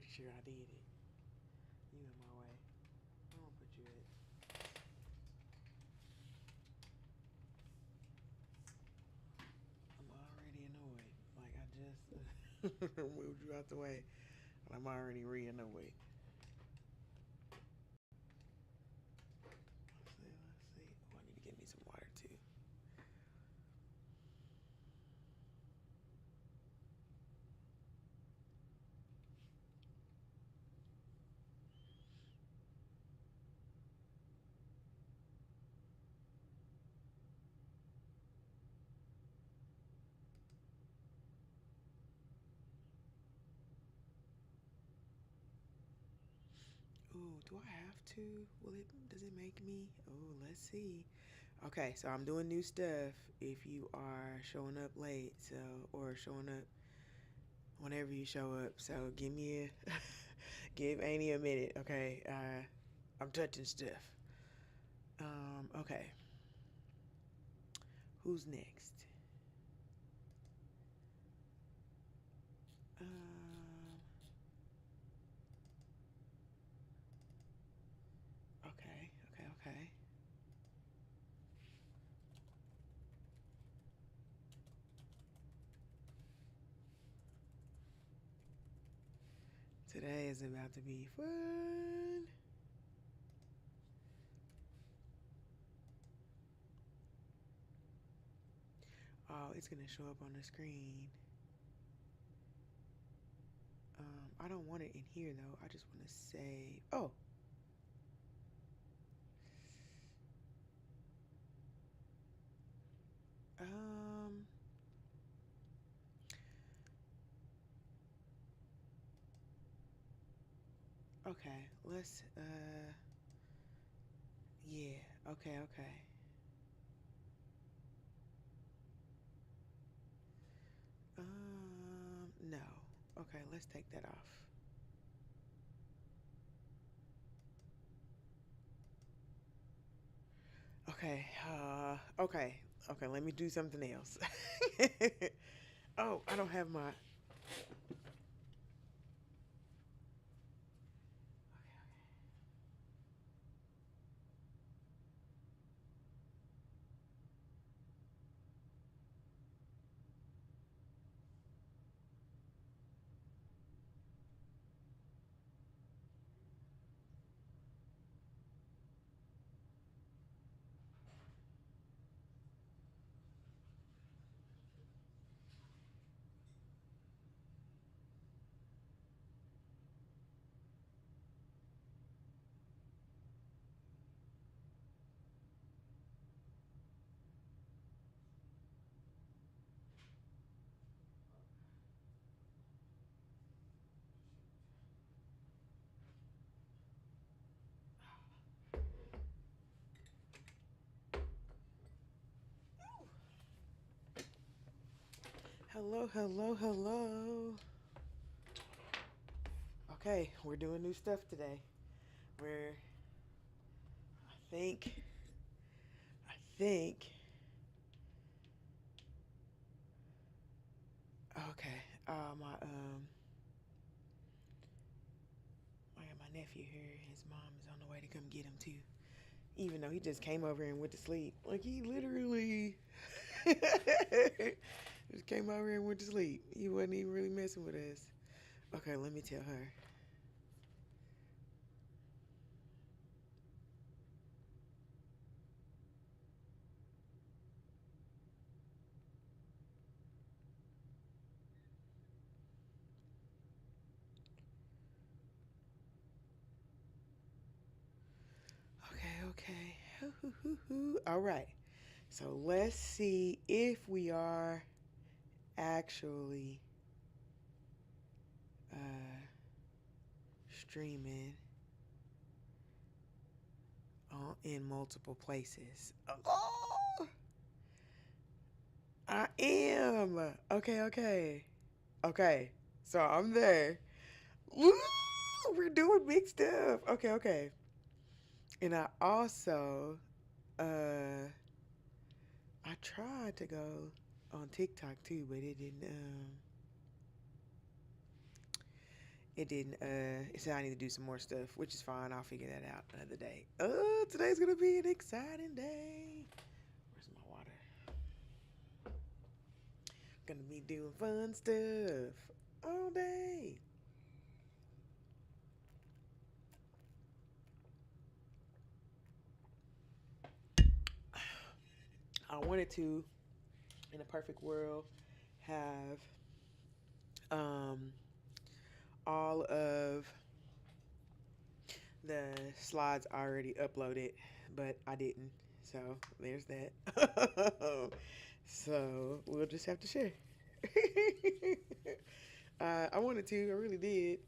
pretty sure I did it. You in my way. I'm gonna put you at. I'm already annoyed. Like I just moved you out the way, and I'm already re-annoyed. Let's see. Let's see. Oh, I need to get me some water too. Ooh, do I have to? Will it? Does it make me? Oh, let's see. Okay, so I'm doing new stuff. If you are showing up late, so or showing up whenever you show up, so give me a give Annie a minute. Okay, I'm touching stuff. Okay. Who's next? Um, okay, okay, okay. Today is about to be fun. Oh, it's gonna show up on the screen. I don't want it in here though. I just want to save. Oh, um, okay. Let's. Yeah. Okay. Okay. No. Okay. Let's take that off. Okay. Okay. Okay. Let me do something else. Oh, I don't have my. Hello. Hello. Hello. Okay, we're doing new stuff today. We're. I think. I think. Okay. I got my nephew here. His mom is on the way to come get him too. Even though he just came over and went to sleep. Like he literally just came over and went to sleep. He wasn't even really messing with us. Okay, let me tell her. Okay, okay. All right. So let's see if we are actually streaming in multiple places. Oh, I am. Okay, okay. Okay. So I'm there. Woo! We're doing big stuff. Okay, okay. And I also uh I tried to go on TikTok too, but It didn't. It said I need to do some more stuff, which is fine. I'll figure that out another day. Today's gonna be an exciting day. Where's my water? Gonna be doing fun stuff all day. I wanted to, in a perfect world, have um, all of the slides already uploaded, but I didn't. So there's that. So we'll just have to share. I wanted to, I really did.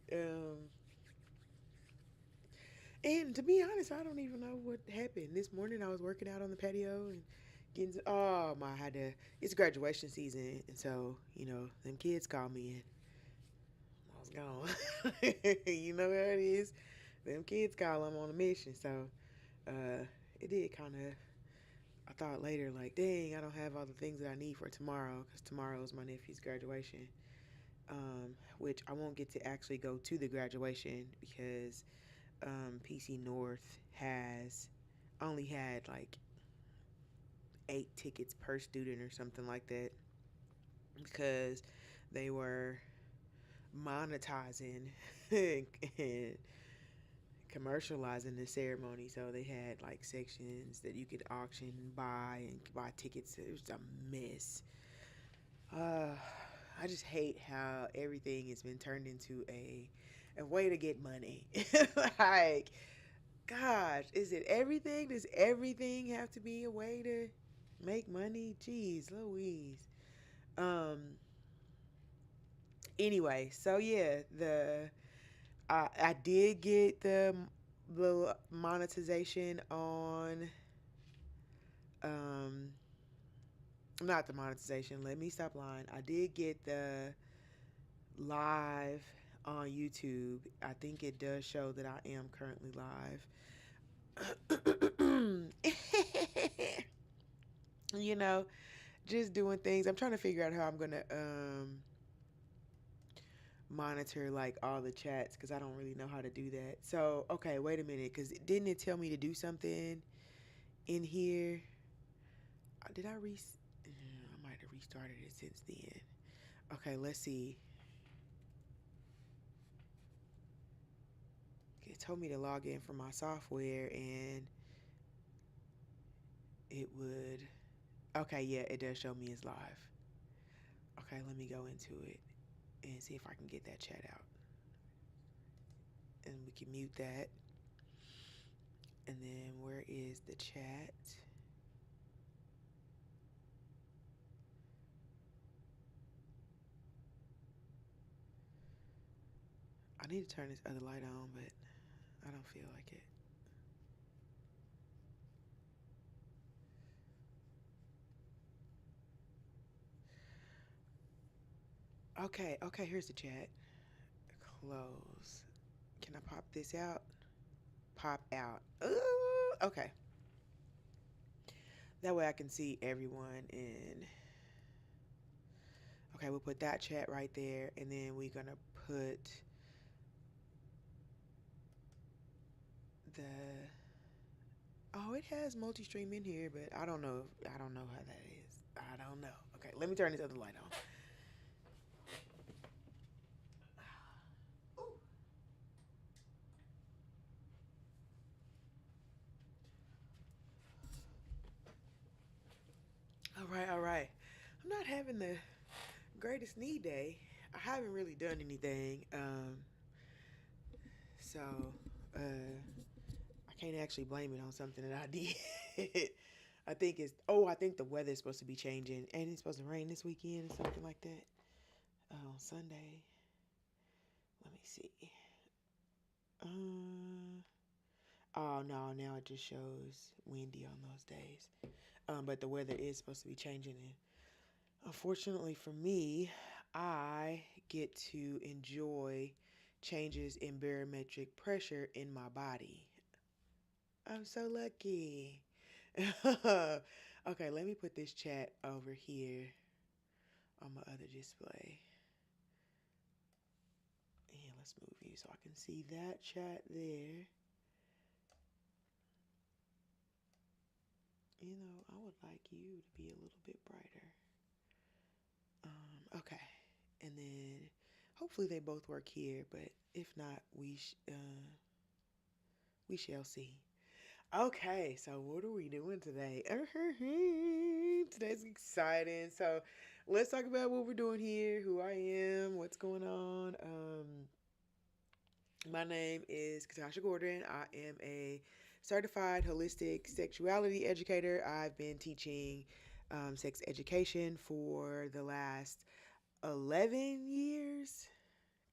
And to be honest, I don't even know what happened. This morning I was working out on the patio and oh my, I had to, it's graduation season. And so, them kids called me and I was gone. You know how it is. Them kids call, I'm on a mission. So, uh, it did kind of, I thought later, like, dang, I don't have all the things that I need for tomorrow because tomorrow is my nephew's graduation. Which I won't get to actually go to the graduation because PC North has only had like 8 tickets per student or something like that because they were monetizing and commercializing the ceremony. So they had like sections that you could auction, and buy tickets. It was a mess. Uh, I just hate how everything has been turned into a way to get money. Like, gosh, is it everything? Does everything have to be a way to make money? Jeez, Louise. Um. Anyway, so yeah, I did get the monetization on um not the monetization. Let me stop lying. I did get the live on YouTube. I think it does show that I am currently live. you know, just doing things. I'm trying to figure out how I'm gonna monitor like all the chats because I don't really know how to do that. So okay, wait a minute, because didn't it tell me to do something in here? Did I re? I might have restarted it since then. Okay, let's see. It told me to log in from my software and it would. Okay, yeah, it does show me it's live. Okay, let me go into it and see if I can get that chat out. And we can mute that. And then where is the chat? I need to turn this other light on, but I don't feel like it. Okay, here's the chat. Close. Can I pop this out? Pop out. Ooh, okay. That way I can see everyone and okay, we'll put that chat right there and then we're gonna put the oh, it has multi-stream in here, but I don't know. I don't know how that is. I don't know. Okay, let me turn this other light on. All right. I'm not having the greatest knee day. I haven't really done anything. So I can't actually blame it on something that I did. I think the weather is supposed to be changing and it's supposed to rain this weekend or something like that. On Sunday. Let me see. Uh, oh no, now it just shows windy on those days. But the weather is supposed to be changing and unfortunately for me, I get to enjoy changes in barometric pressure in my body. I'm so lucky. Okay, let me put this chat over here on my other display. And let's let's move you so I can see that chat there. I would like you to be a little bit brighter. Okay, and then hopefully they both work here, but if not, we shall see. Okay, so what are we doing today? Today's exciting. So let's talk about what we're doing here, who I am, what's going on. My name is Catasha Gordon. I am a certified holistic sexuality educator. I've been teaching sex education for the last 11 years,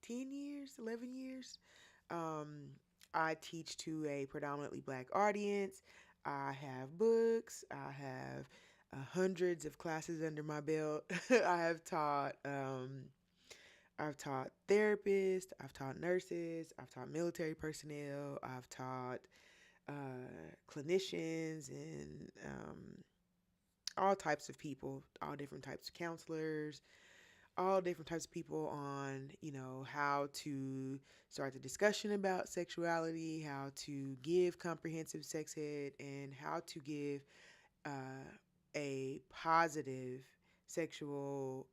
10 years, 11 years. Um, I teach to a predominantly black audience. I have books. I have hundreds of classes under my belt. I have taught. I've taught therapists. I've taught nurses. I've taught military personnel. I've taught clinicians and all types of people, all different types of counselors, all different types of people on, how to start the discussion about sexuality, how to give comprehensive sex ed, and how to give a positive sexual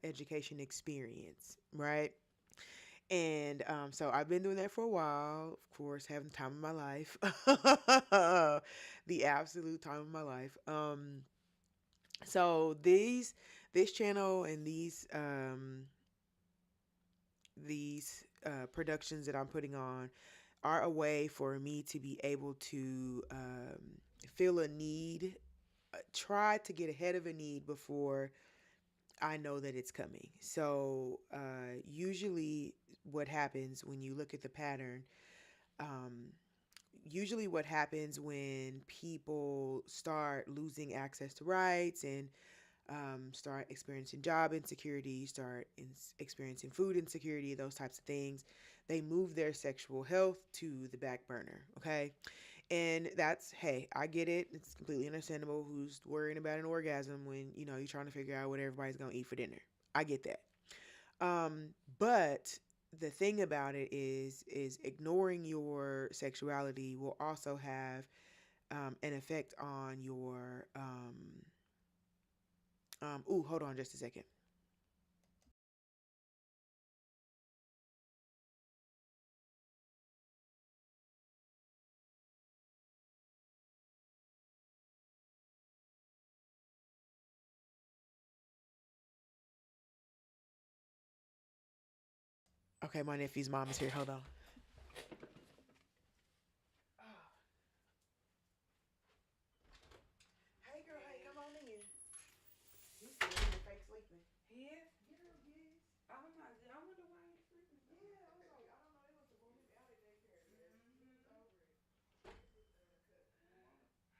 education experience, right? And so I've been doing that for a while, of course, having the time of my life, the absolute time of my life. So this channel and these productions that I'm putting on are a way for me to be able to feel a need, try to get ahead of a need before I know that it's coming. So usually, what happens when you look at the pattern, um, usually what happens when people start losing access to rights and start experiencing job insecurity, experiencing food insecurity, those types of things, they move their sexual health to the back burner. Okay. And that's, hey, I get it. It's completely understandable who's worrying about an orgasm when, you're trying to figure out what everybody's going to eat for dinner. I get that. But the thing about it is ignoring your sexuality will also have an effect on your ooh, hold on just a second. Okay, my nephew's mom is here. Hold on. Hey, girl. Hey, come on in. He's still in there, fake sleeping. He is? Girl, yes. Oh my god, I wonder why he's sleeping so Yeah, I much. was like, I don't know. They must have moved him out of daycare. He was over it. Here's his cup. Did you miss me?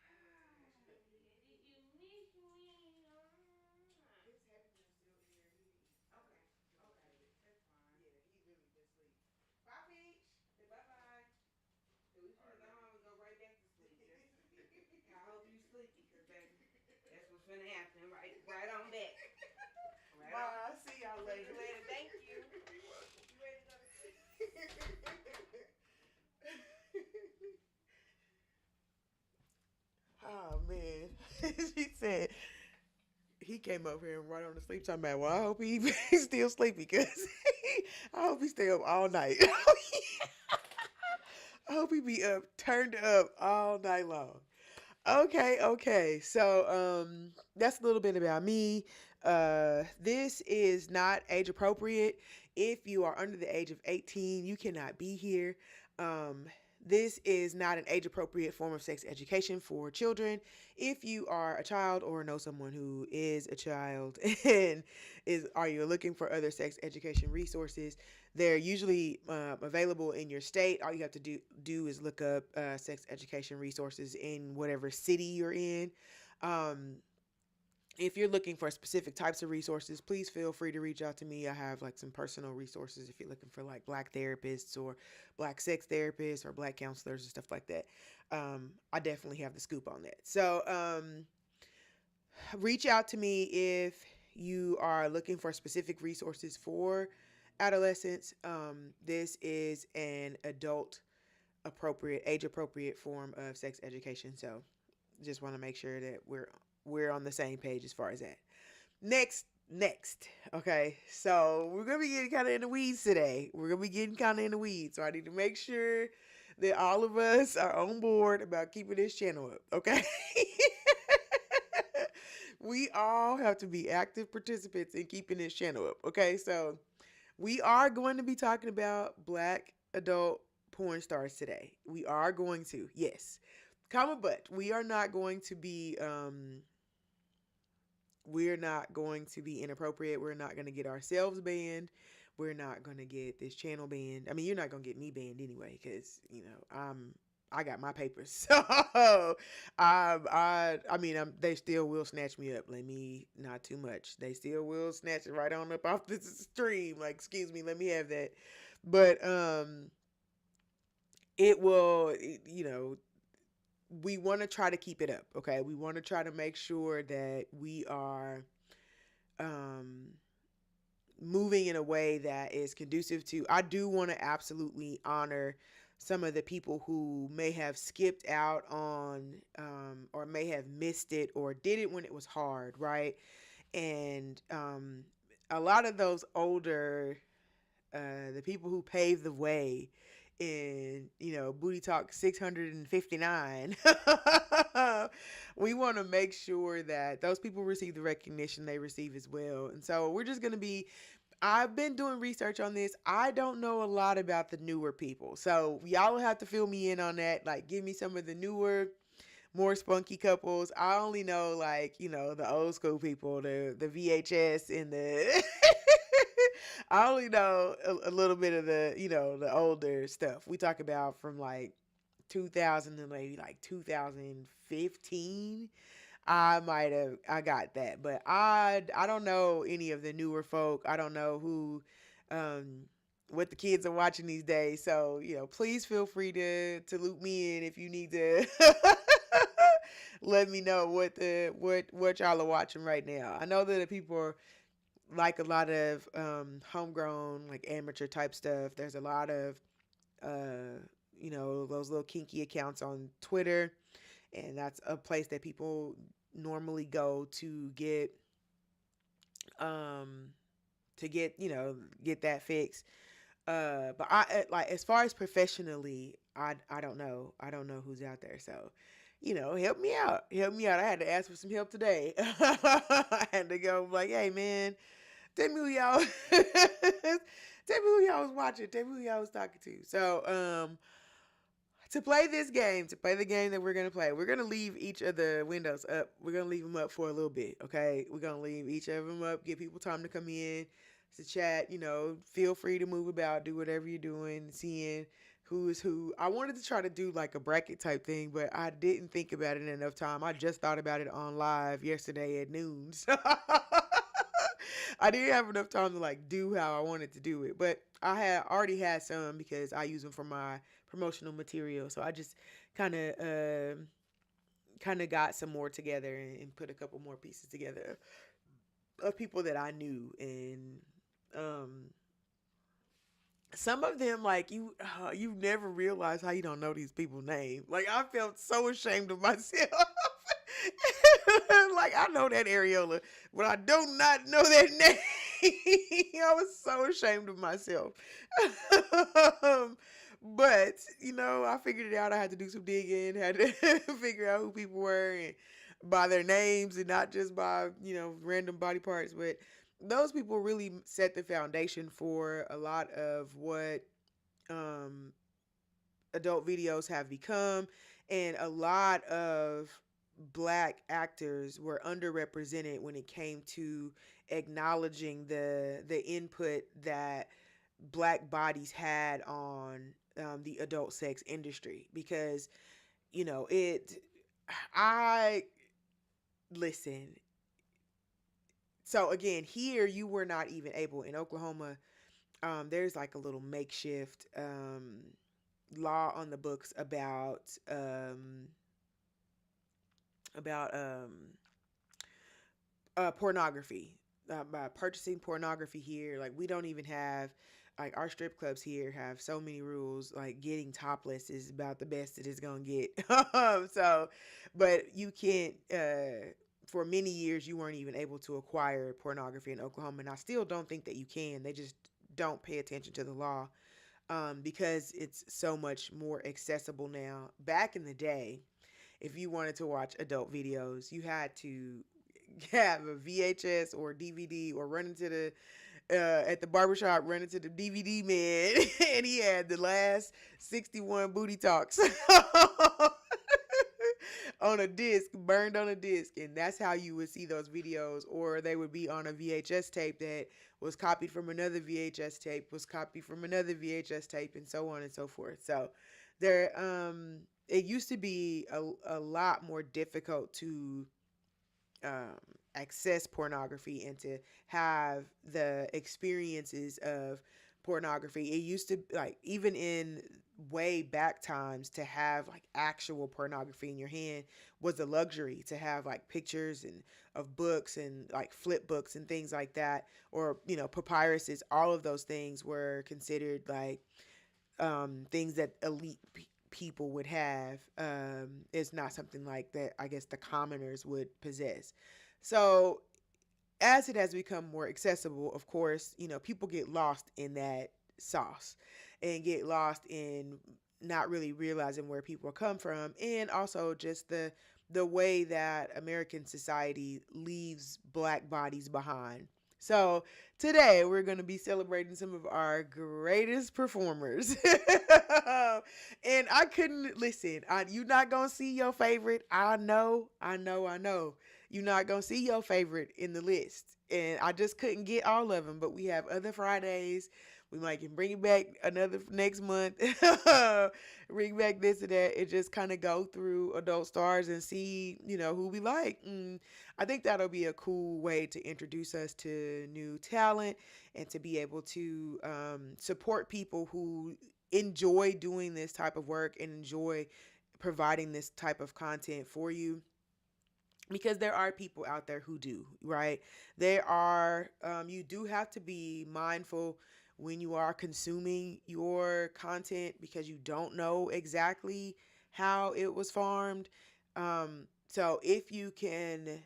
His happy meal's still in there. He didn't eat. So Okay, he'll go okay, get it. that's fine. Yeah, he literally been asleep. Bye, Peach. Say bye bye. So we finna go home and go right back to sleep. I hope you sleepy, cause baby, that's what's finna happen. Right on back. Right on. Bye. See y'all See later. you later. Thank you. You're welcome. You ready to go to sleep? Oh man. She said he came up here and right on the sleep talking about, well, I hope he's still sleepy because I hope he stay up all night. I hope he be up, turned up all night long. Okay, okay. So that's a little bit about me. This is not age appropriate. If you are under the age of 18, you cannot be here. Um this is not an age appropriate form of sex education for children. If you are a child or know someone who is a child and are you looking for other sex education resources, they're usually available in your state. All you have to do is look up sex education resources in whatever city you're in. Um, if you're looking for specific types of resources, please feel free to reach out to me. I have like some personal resources if you're looking for like black therapists or black sex therapists or black counselors and stuff like that. I definitely have the scoop on that. So reach out to me if you are looking for specific resources for adolescents. This is an age appropriate form of sex education. So just want to make sure that we're on the same page as far as that. Next. Okay, so we're gonna be getting kind of in the weeds today. We're gonna be getting kind of in the weeds, so I need to make sure that all of us are on board about keeping this channel up. Okay. We all have to be active participants in keeping this channel up. Okay, so we are going to be talking about black adult porn stars today. We are going to, yes. Comma but we are not going to be we're not going to be inappropriate. We're not going to get ourselves banned. We're not going to get this channel banned. I mean, you're not going to get me banned anyway because, I got my papers. So, they still will snatch me up. Let me, not too much. They still will snatch it right on up off this stream. Like, excuse me, let me have that. But, it will, we want to try to keep it up. Okay. We want to try to make sure that we are, um, moving in a way that is conducive to. I do want to absolutely honor some of the people who may have skipped out on, or may have missed it or did it when it was hard, right? And a lot of those older, the people who paved the way in, Booty Talk 659, we want to make sure that those people receive the recognition they receive as well. And so we're just going to be, I've been doing research on this. I don't know a lot about the newer people. So y'all will have to fill me in on that. Like, give me some of the newer, more spunky couples. I only know, like, the old school people, the VHS and the I only know a little bit of the, the older stuff. We talk about from like 2000 to maybe like 2015. I got that, but I don't know any of the newer folk. I don't know who um what the kids are watching these days. So, please feel free to loop me in if you need to let me know what y'all are watching right now. I know that the people are like a lot of homegrown, like amateur type stuff. There's a lot of those little kinky accounts on Twitter, and that's a place that people normally go to get um get that fixed. But I like, as far as professionally, I don't know. I don't know who's out there. So, help me out. Help me out. I had to ask for some help today. I had to go like, hey man, tell me who y'all tell me who y'all was watching. Tell me who y'all was talking to. So, to play this game, to play the game that we're going to play, we're going to leave each of the windows up. We're going to leave them up for a little bit, okay? We're going to leave each of them up, give people time to come in, to chat, feel free to move about, do whatever you're doing, seeing who is who. I wanted to try to do like a bracket type thing, but I didn't think about it in enough time. I just thought about it on live yesterday at noon. So I didn't have enough time to like do how I wanted to do it, but I had already had some because I use them for my promotional material. So I just kind of got some more together and put a couple more pieces together of people that I knew, and um some of them, like, you never realize how you don't know these people's names. Like, I felt so ashamed of myself. Like, I know that areola, but I do not know that name. I was so ashamed of myself. um, but I figured it out. I had to do some digging, had to figure out who people were, and by their names and not just by random body parts. But those people really set the foundation for a lot of what um, adult videos have become, and a lot of black actors were underrepresented when it came to acknowledging the input that black bodies had on the adult sex industry. Because it I listen. So again, here you were not even able in Oklahoma. There's like a little makeshift law on the books about pornography. by purchasing pornography here. Like we don't even have, like our strip clubs here have so many rules. Like getting topless is about the best it is gonna get. So, but you can't. For many years, you weren't even able to acquire pornography in Oklahoma, and I still don't think that you can. They just don't pay attention to the law, because it's so much more accessible now. Back in the day, if you wanted to watch adult videos, you had to have a VHS or DVD or run into the at the barbershop, run into the DVD man, and he had the last 61 booty talks on a disc, burned on a disc, and that's how you would see those videos. Or they would be on a VHS tape that was copied from another VHS tape, was copied from another VHS tape, and so on and so forth. So there, it used to be a lot more difficult to um, access pornography and to have the experiences of pornography. It used to, like, even in way back times, to have like actual pornography in your hand was a luxury. To have like pictures and of books and like flip books and things like that, or papyruses, all of those things were considered like things that elite people would have. It's not something like that, I guess, the commoners would possess. So as it has become more accessible, of course, people get lost in that sauce and get lost in not really realizing where people come from, and also just the way that American society leaves black bodies behind. So today we're going to be celebrating some of our greatest performers. And I couldn't listen. You're not going to see your favorite. I know, I know, I know. You're not going to see your favorite in the list. And I just couldn't get all of them, but we have other Fridays. We might can bring it back another next month. Bring back this or that. And just kind of go through adult stars and see, who we like. And I think that'll be a cool way to introduce us to new talent and to be able to support people who enjoy doing this type of work and enjoy providing this type of content for you, because there are people out there who do, right? There are, you do have to be mindful when you are consuming your content, because you don't know exactly how it was farmed. So if you can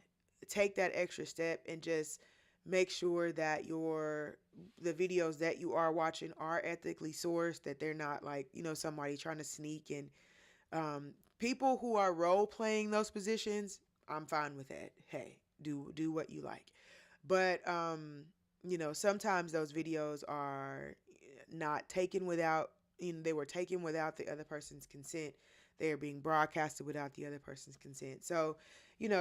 take that extra step and just make sure that the videos that you are watching are ethically sourced, that they're not like, somebody trying to sneak and people who are role playing those positions, I'm fine with that. Hey, do what you like. But sometimes those videos are not taken without, they were taken without the other person's consent. They are being broadcasted without the other person's consent. So,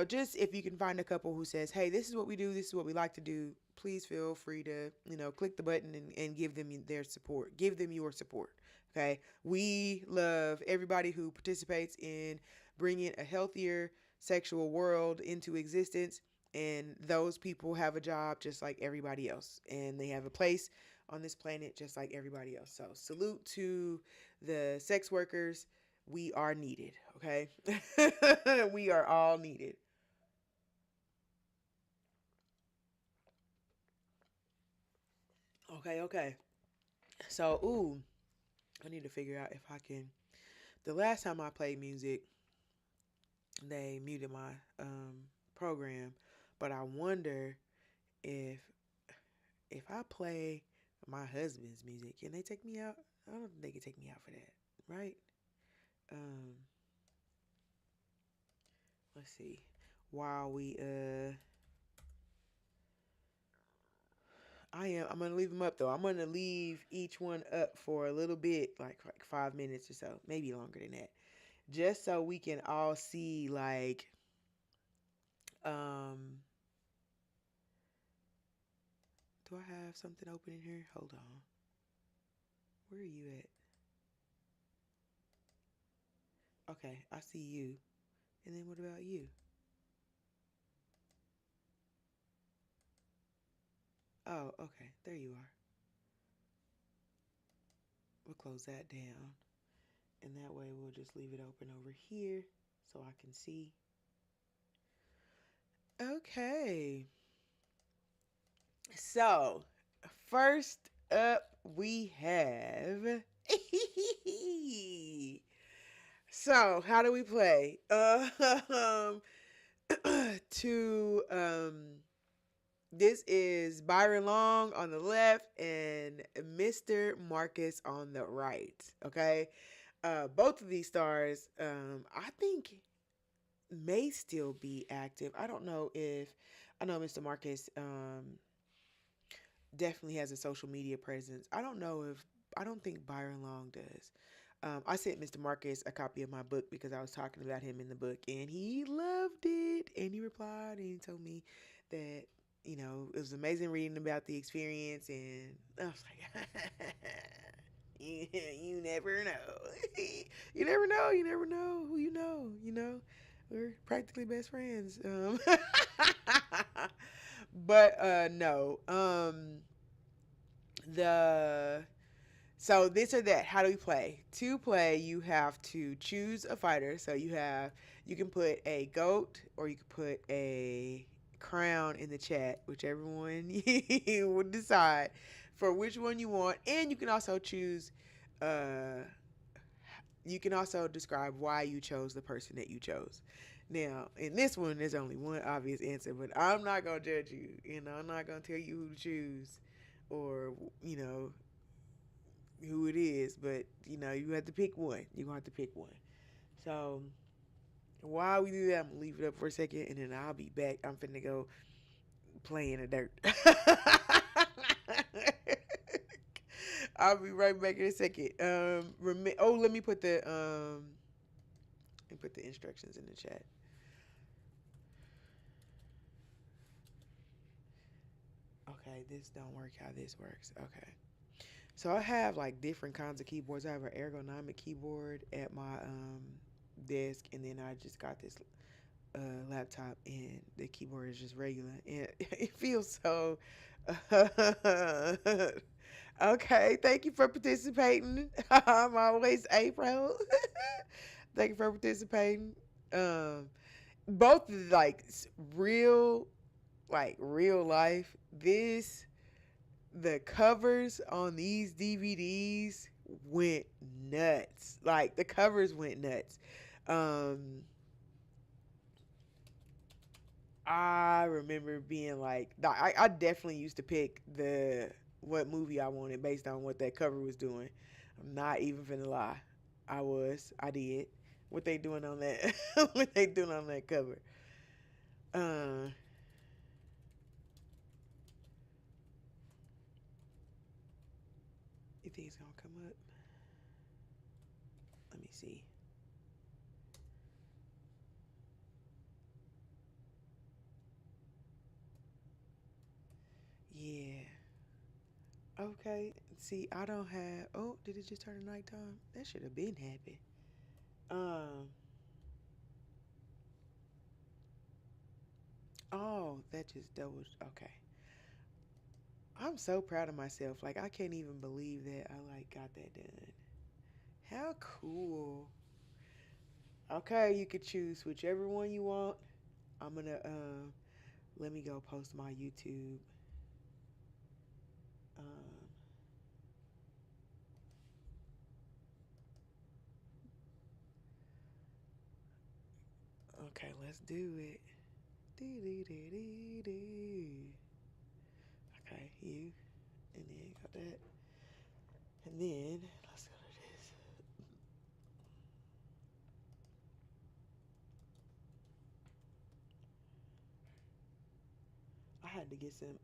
just if you can find a couple who says, hey, this is what we do, this is what we like to do, please feel free to, click the button and give them their support. Give them your support. Okay. We love everybody who participates in bringing a healthier sexual world into existence. And those people have a job just like everybody else. And they have a place on this planet just like everybody else. So salute to the sex workers. We are needed. Okay. We are all needed. Okay. Okay. So, I need to figure out if I can. The last time I played music, they muted my program, but I wonder if I play my husband's music, can they take me out? I don't think they can take me out for that, right? Um, let's see. While we I'm gonna leave them up though. I'm gonna leave each one up for a little bit, like 5 minutes or so, maybe longer than that, just so we can all see like um do I have something open in here? Hold on. Where are you at? Okay, I see you. And then what about you? Oh, okay. There you are. We'll close that down. And that way we'll just leave it open over here so I can see. Okay. So, first up, we have. So, how do we play? To This is Byron Long on the left and Mr. Marcus on the right. Okay, both of these stars, I think, may still be active. I don't know if I know Mr. Marcus definitely has a social media presence. I don't think Byron Long does. I sent Mr. Marcus a copy of my book because I was talking about him in the book, and he loved it. And he replied and he told me that it was amazing reading about the experience, and I was like, you never know, you never know, you never know who you know. We're practically best friends. But no. The So this or that. How do we play? To play, you have to choose a fighter. So you can put a goat or you can put a crown in the chat, whichever one you would decide for which one you want. And you can also choose. You can also describe why you chose the person that you chose. Now, in this one, there's only one obvious answer, but I'm not gonna judge you. I'm not gonna tell you who to choose, or who it is, but you have to pick one. You're gonna have to pick one. So while we do that, I'm gonna leave it up for a second and then I'll be back. I'm finna go play in the dirt. I'll be right back in a second. Let me put the instructions in the chat. Okay, this don't work how this works. Okay. So I have like different kinds of keyboards. I have an ergonomic keyboard at my desk, and then I just got this laptop, and the keyboard is just regular, and it feels so. Okay, thank you for participating. I'm always April. Thank you for participating. Um, Both real, real life. The covers on these DVDs went nuts. Like the covers went nuts. Um, I remember being like, I definitely used to pick the what movie I wanted based on what that cover was doing. I'm not even finna lie. I did. What they doing on that? What they doing on that cover? Uh, you think it's gonna come up? Let me see. Yeah. Okay. See, I don't have. Oh, did it just turn to nighttime? That should have been happened. Um. Oh, that just doubled. Okay. I'm so proud of myself. Like I can't even believe that I got that done. How cool. Okay, you could choose whichever one you want. I'm gonna let me go post my YouTube. Um, okay, let's do it. Dee, dee, dee, dee, dee. Okay, you, and then got that, and then let's go to this. I had to get some.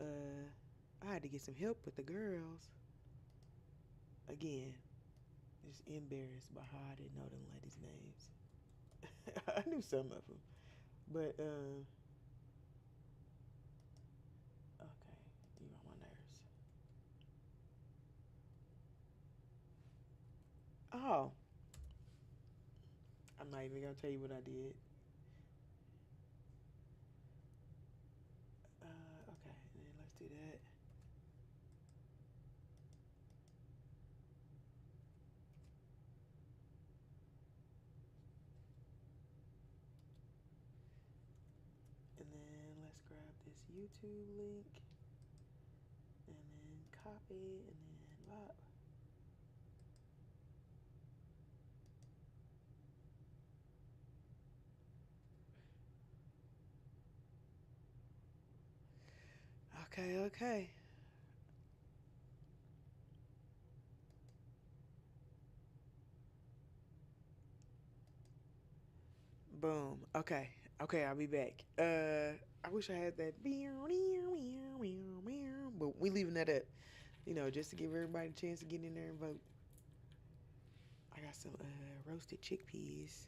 I had to get some help with the girls again. Just embarrassed by how I didn't know them ladies' names. I knew some of them, but okay, you on my nerves. Oh, I'm not even gonna tell you what I did. Okay, and then let's do that. And then let's grab this YouTube link. pop it and then pop. Okay, okay. Boom. Okay. Okay, I'll be back. I wish I had that. But we leaving that up. You know, just to give everybody a chance to get in there and vote. I got some roasted chickpeas.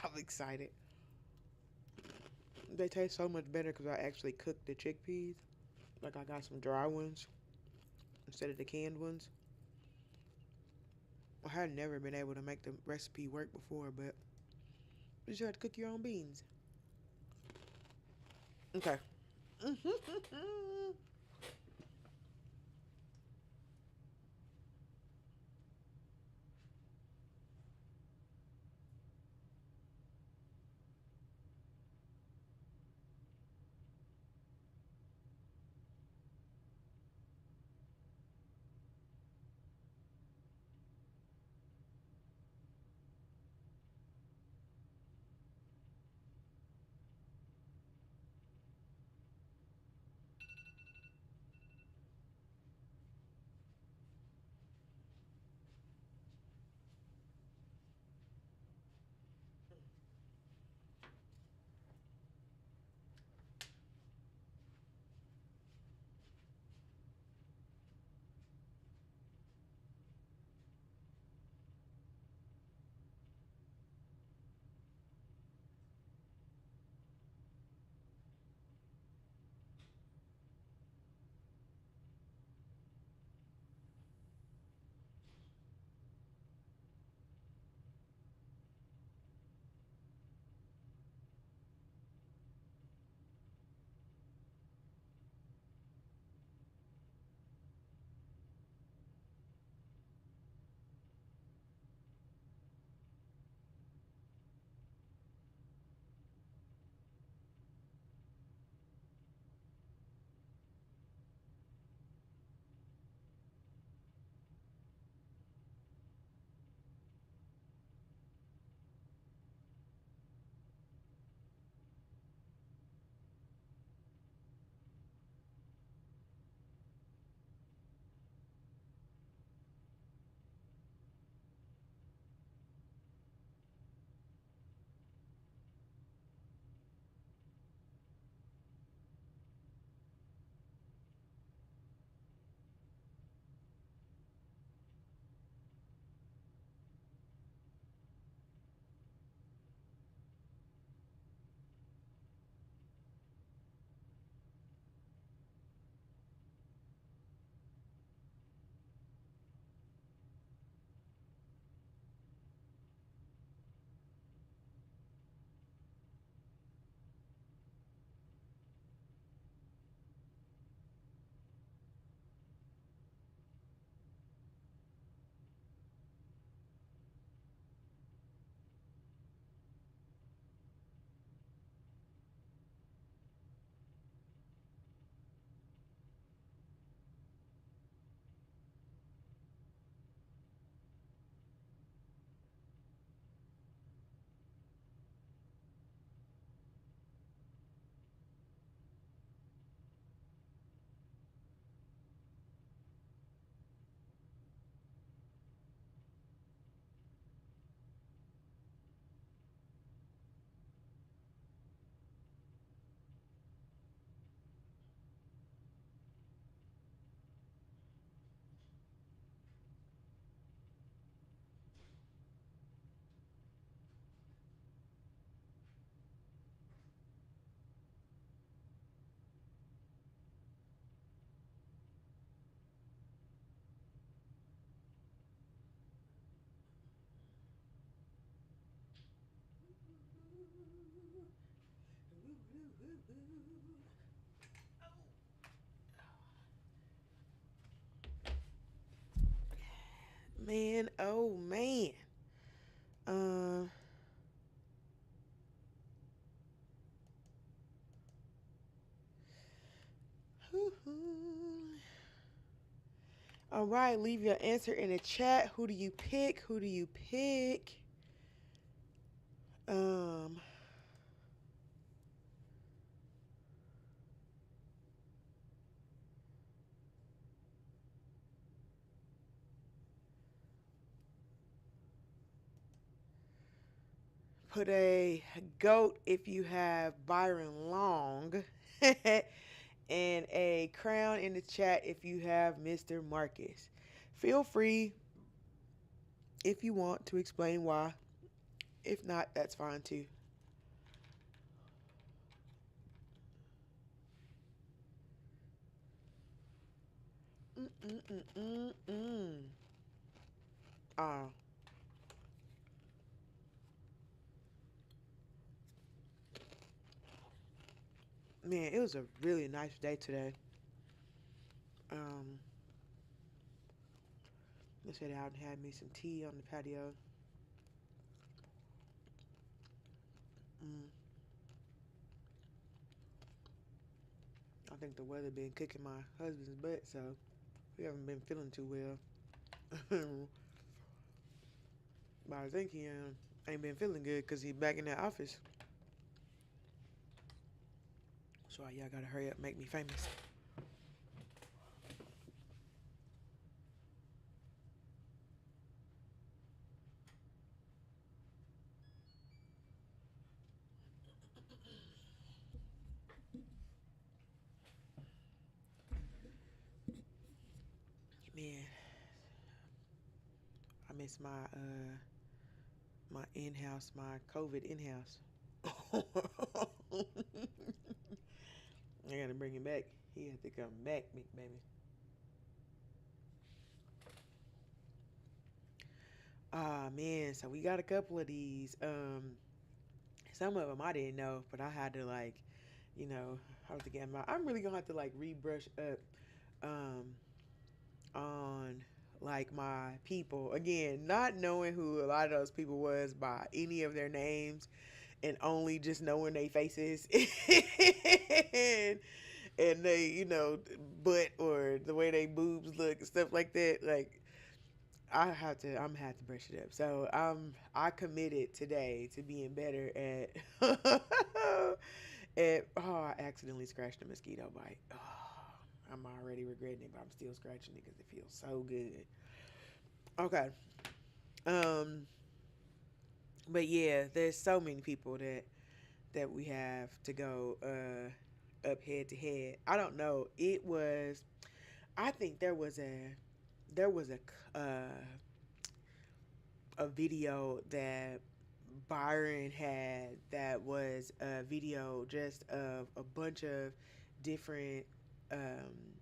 I'm excited. They taste so much better because I actually cooked the chickpeas. Like I got some dry ones instead of the canned ones. I had never been able to make the recipe work before, but you just have to cook your own beans. Okay. Man, oh man. Uh, All right, leave your answer in the chat. Who do you pick? Who do you pick? Um, put a goat if you have Byron Long, and a crown in the chat if you have Mr. Marcus. Feel free if you want to explain why. If not, that's fine too. Mm-mm-mm-mm-mm. Oh, man, it was a really nice day today. Um, I sat out and had me some tea on the patio. Mm, I think the weather been kicking my husband's butt, so we haven't been feeling too well. But I think he ain't been feeling good because he back in that office. So y'all gotta hurry up, make me famous. Man, I miss my in house, my COVID in house. I gotta bring him back. He had to come back, big baby. Ah man, so we got a couple of these. Some of them I didn't know, but I had to like, you know, I was thinking I'm really gonna have to like rebrush up um on like my people again, not knowing who a lot of those people was by any of their names and only just knowing their faces and, and they, butt or the way they boobs look and stuff like that. Like I'm gonna have to brush it up. So I committed today to being better at I accidentally scratched a mosquito bite. Oh, I'm already regretting it, but I'm still scratching it because it feels so good. Okay. Um, but yeah, there's so many people that we have to go up head to head. I don't know. It was. I think there was a video that Byron had that was a video just of a bunch of different um,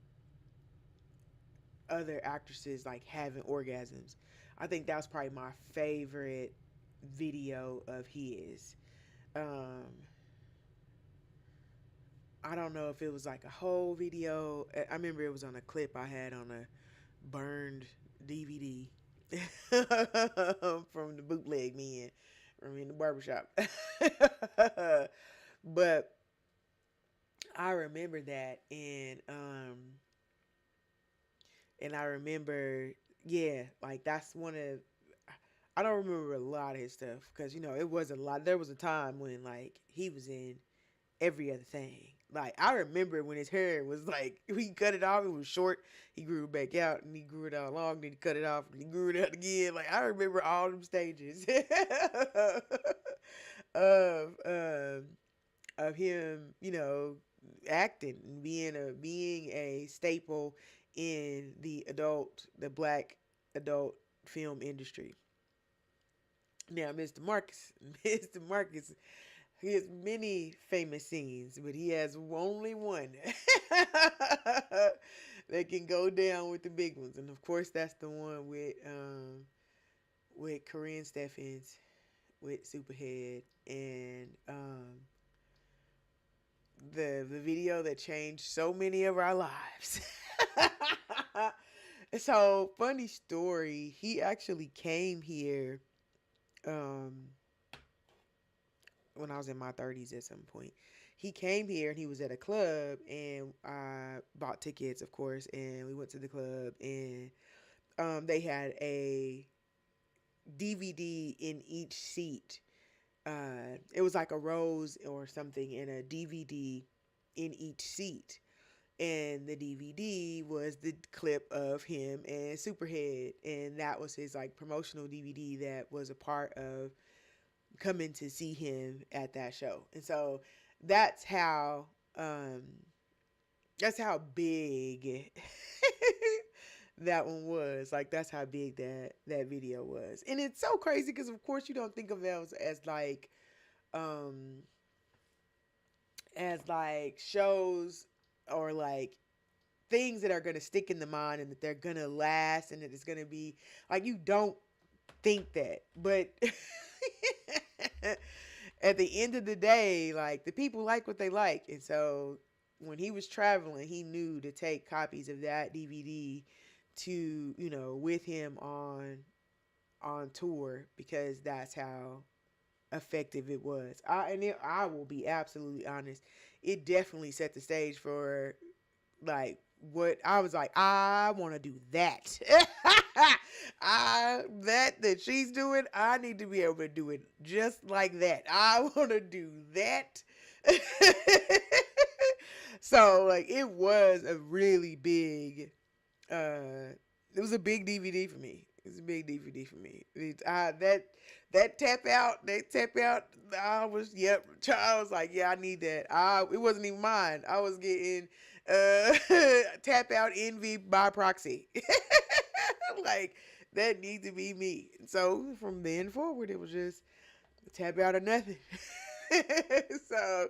other actresses like having orgasms. I think that was probably my favorite video of his. Um, I don't know if it was like a whole video. I remember it was on a clip I had on a burned DVD from the bootleg men from in the barbershop. But I remember that and I remember yeah, like that's one of I don't remember a lot of his stuff because it was a lot. There was a time when like he was in every other thing. Like I remember when his hair was like he cut it off, it was short. He grew it back out, and he grew it out long. Then he cut it off, and he grew it out again. Like I remember all them stages of of him, acting and being a staple in the black adult film industry. Now, Mr. Marcus, Mr. Marcus, he has many famous scenes, but he has only one that can go down with the big ones, and of course, that's the one with Corinne Steffens with Superhead and the video that changed so many of our lives. So funny story. He actually came here um, when I was in my 30s at some point. he came here and he was at a club, and I bought tickets, of course, and we went to the club, and they had a DVD in each seat. It was like a rose or something and a DVD in each seat. And the DVD was the clip of him and Superhead, and that was his like promotional DVD that was a part of coming to see him at that show. And so that's how um that's how big that one was. Like that's how big that video was. And it's so crazy because of course you don't think of those um as like shows or like things that are going to stick in the mind and that they're going to last and that it's going to be like you don't think that. But at the end of the day, like the people like what they like. And so when he was traveling, he knew to take copies of that DVD to, with him on tour because that's how effective it was. I will be absolutely honest. It definitely set the stage for like what I was like, I want to do that. That she's doing, I need to be able to do it just like that. I want to do that. So like it was a really big it was a big DVD for me. It was a big DVD for me. That tap out. I was like, yeah, I need that. It wasn't even mine. I was getting uh tap out envy by proxy. Like that needs to be me. So from then forward, it was just tap out or nothing. So,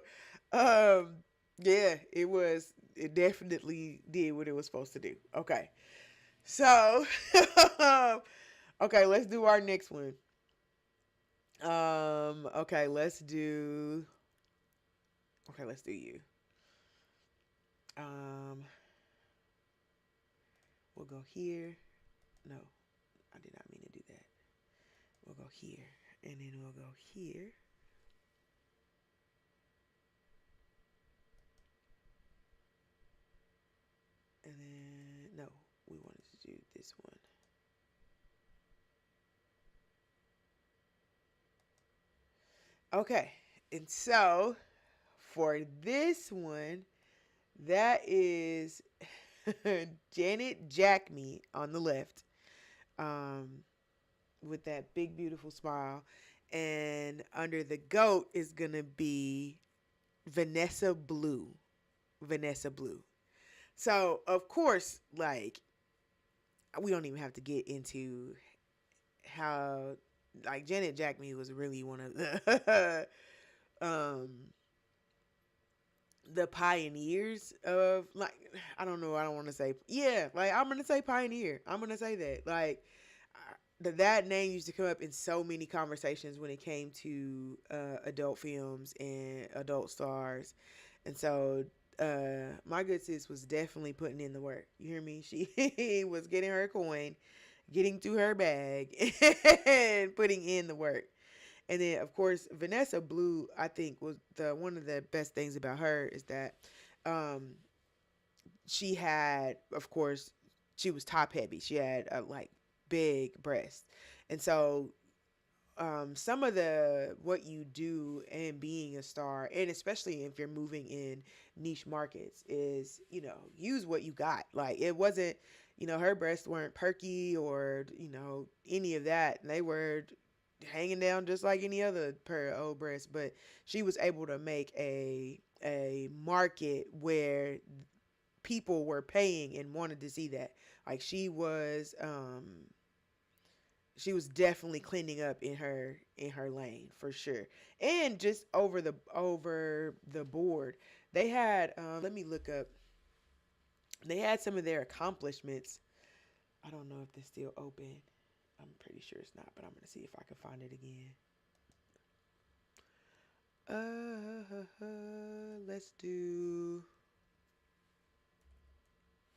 um, yeah, it was. It definitely did what it was supposed to do. Okay, so, okay, let's do our next one. Okay, let's do. Okay, let's do you. Um, we'll go here. No, I did not mean to do that. We'll go here, and then we'll go here. And then, no, we wanted to do this one. Okay, and so for this one, that is Janet Jack Me on the left, um, with that big, beautiful smile. And under the goat is going to be Vanessa Blue. Vanessa Blue. So, of course, like, we don't even have to get into how, like, Janet Jack Me was really one of um, the pioneers of like I don't want to say like I'm gonna say pioneer. I'm gonna say that like that name used to come up in so many conversations when it came to adult films and adult stars, and so my good sis was definitely putting in the work. You hear me? She was getting her coin, getting to her bag, and putting in the work. And then of course Vanessa Blue, I think was the one of the best things about her is that um, she had, of course, she was top heavy. She had like big breasts, and so some of the what you do and being a star, and especially if you're moving in niche markets, is use what you got. Like it wasn't, her breasts weren't perky or any of that. They were hanging down just like any other pair of old breasts, but she was able to make a market where people were paying and wanted to see that. Like she was definitely cleaning up in her lane for sure. And just over the board, they had let me look up. They had some of their accomplishments. I don't know if they're still open. I'm pretty sure it's not, but I'm gonna see if I can find it again. Let's do.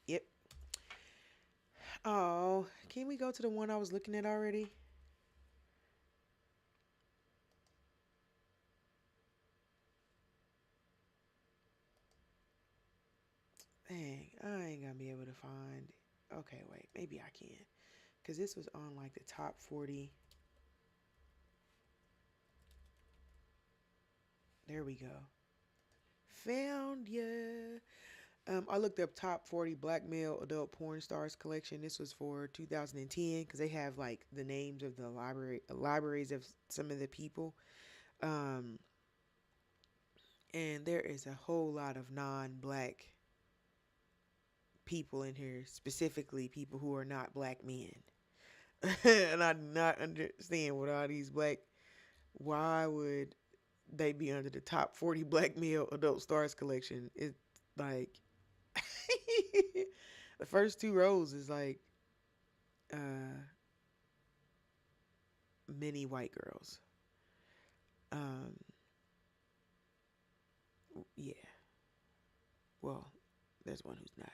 Yep. Oh, can we go to the one I was looking at already? Dang, I ain't gonna be able to find. Okay, wait, maybe I can, cause this was on like the top 40. There we go. Found ya. I looked up top 40 black male adult porn stars collection. This was for 2010 because they have like the names of the libraries of some of the people. Um, and there is a whole lot of non-black people in here, specifically people who are not black men. And I do not understand what all these black. Why would they be under the top 40 black male adult stars collection? It's like the first two rows is like uh many white girls. Um, yeah. Well, there's one who's not.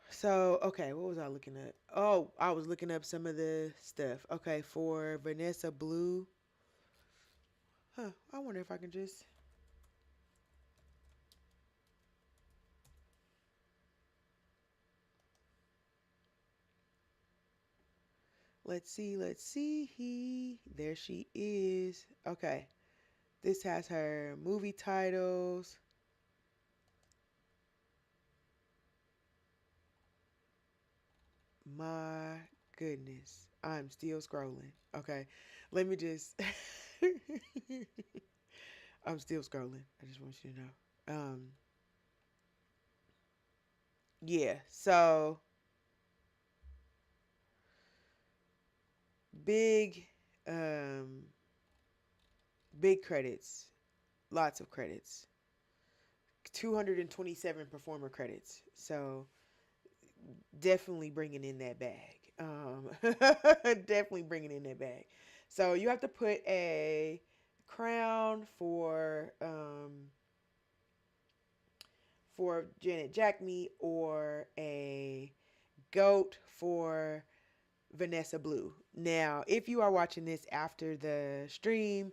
So, okay, what was I looking at? Oh, I was looking up some of the stuff. Okay, for Vanessa Blue. Huh, I wonder if I can just. Let's see, let's see. There she is. Okay, this has her movie titles. My goodness. I'm still scrolling. Okay, let me just. I'm still scrolling. I just want you to know. Yeah. So big, um, big credits. Lots of credits. 227 performer credits. So definitely bringing in that bag. Definitely bringing in that bag. So you have to put a crown for Janet Jackme or a goat for Vanessa Blue. Now, if you are watching this after the stream,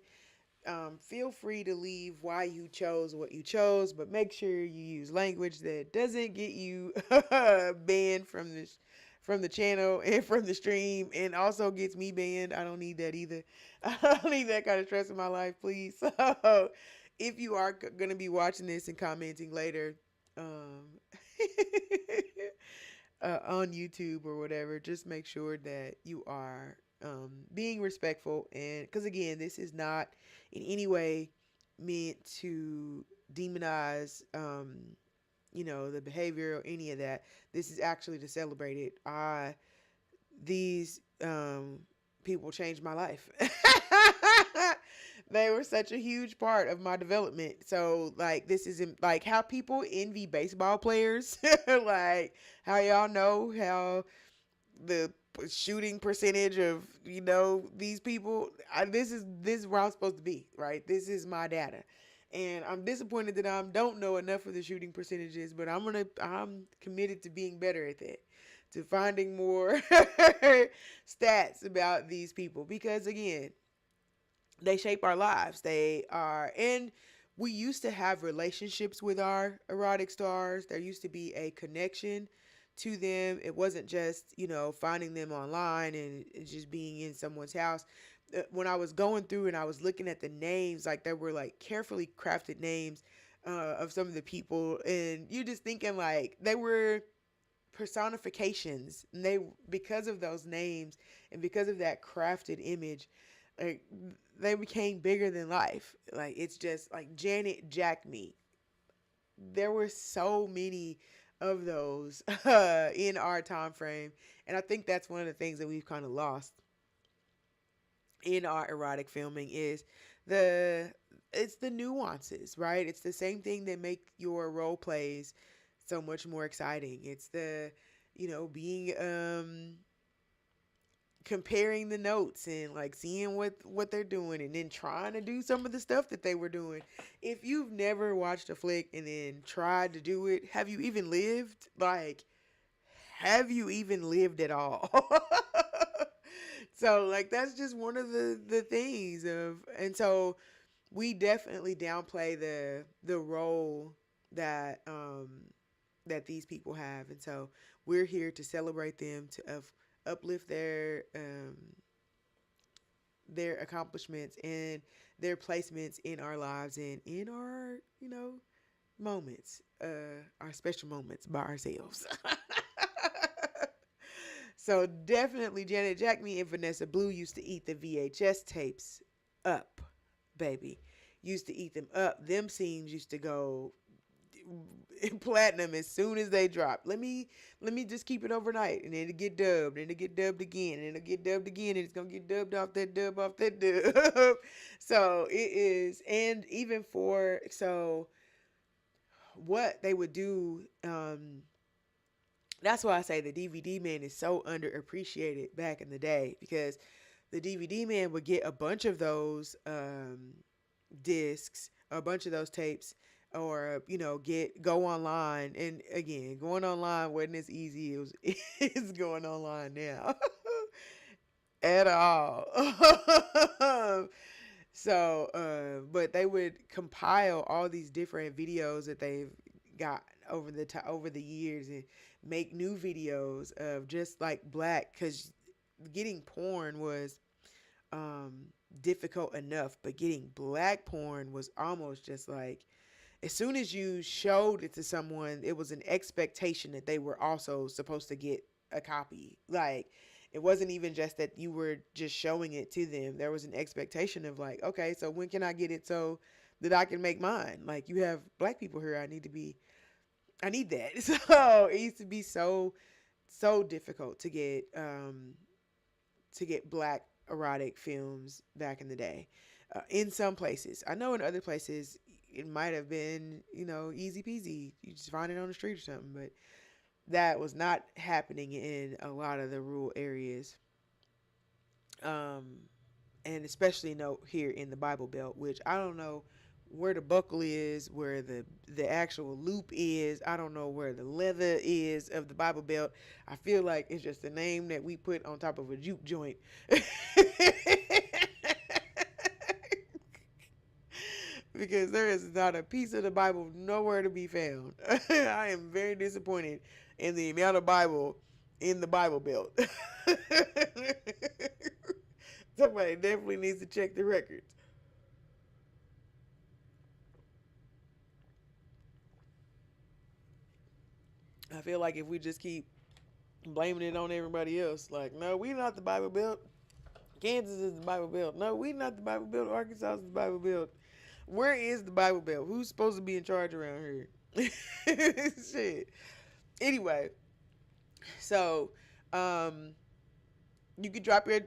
feel free to leave why you chose what you chose, but make sure you use language that doesn't get you banned from the channel and from the stream, and also gets me banned. I don't need that either. I don't need that kind of stress in my life, please. So, if you are gonna be watching this and commenting later, um, on YouTube or whatever, just make sure that you are being respectful. And because again, this is not in any way meant to demonize, the behavior or any of that. This is actually to celebrate it. These people changed my life. They were such a huge part of my development. So like this is like how people envy baseball players. Like how y'all know how the shooting percentage of these people. This is where I'm supposed to be, right? This is my data, and I'm disappointed that I don't know enough of the shooting percentages, but I'm committed to being better at that, to finding more stats about these people, because again, they shape our lives. They are, and we used to have relationships with our erotic stars. There used to be a connection to them. It wasn't just, finding them online and just being in someone's house. When I was going through and I was looking at the names, like there were like carefully crafted names of some of the people, and you just thinking like they were personifications, and they, because of those names and because of that crafted image, like they became bigger than life. Like it's just like Janet Jackme. There were so many of those in our time frame, and I think that's one of the things that we've kind of lost in our erotic filming is the it's the nuances, right? It's the same thing that make your role plays so much more exciting. It's the being comparing the notes and like seeing what they're doing and then trying to do some of the stuff that they were doing. If you've never watched a flick and then tried to do it, have you even lived? Like, have you even lived at all? So like that's just one of the things of, and so we definitely downplay the role that that these people have, and so we're here to celebrate them, to uplift their accomplishments and their placements in our lives and in our moments, our special moments by ourselves. So definitely Janet Jackme and Vanessa Blue used to eat the VHS tapes up, baby. Used to eat them up. Them scenes used to go platinum as soon as they drop. Let me just keep it overnight, and then it get dubbed, and it get dubbed again, and it'll get dubbed again, and it's gonna get dubbed off that dub. So it is, and even for what they would do. That's why I say the DVD man is so underappreciated back in the day, because the DVD man would get a bunch of those discs, a bunch of those tapes, or get go online. And again, going online wasn't as easy as it's going online now at all. So, but they would compile all these different videos that they've got over the years, and make new videos of just like black, because getting porn was um difficult enough, but getting black porn was almost just like, as soon as you showed it to someone, it was an expectation that they were also supposed to get a copy. Like, it wasn't even just that you were just showing it to them. There was an expectation of like, okay, so when can I get it so that I can make mine? Like, you have black people here. I need that. So it used to be so difficult to get black erotic films back in the day. In some places, I know in other places it might have been easy peasy. You just find it on the street or something, but that was not happening in a lot of the rural areas. Um, and especially here in the Bible Belt, which I don't know where the buckle is, where the actual loop is. I don't know where the leather is of the Bible Belt. I feel like it's just a name that we put on top of a juke joint. Because there is not a piece of the Bible nowhere to be found. I am very disappointed in the amount of Bible in the Bible Belt. Somebody definitely needs to check the records. I feel like if we just keep blaming it on everybody else, like, no, we not the Bible Belt. Kansas is the Bible Belt. No, we not the Bible Belt. Arkansas is the Bible Belt. Where is the Bible Belt? Who's supposed to be in charge around here? Shit. Anyway, so um, you could drop your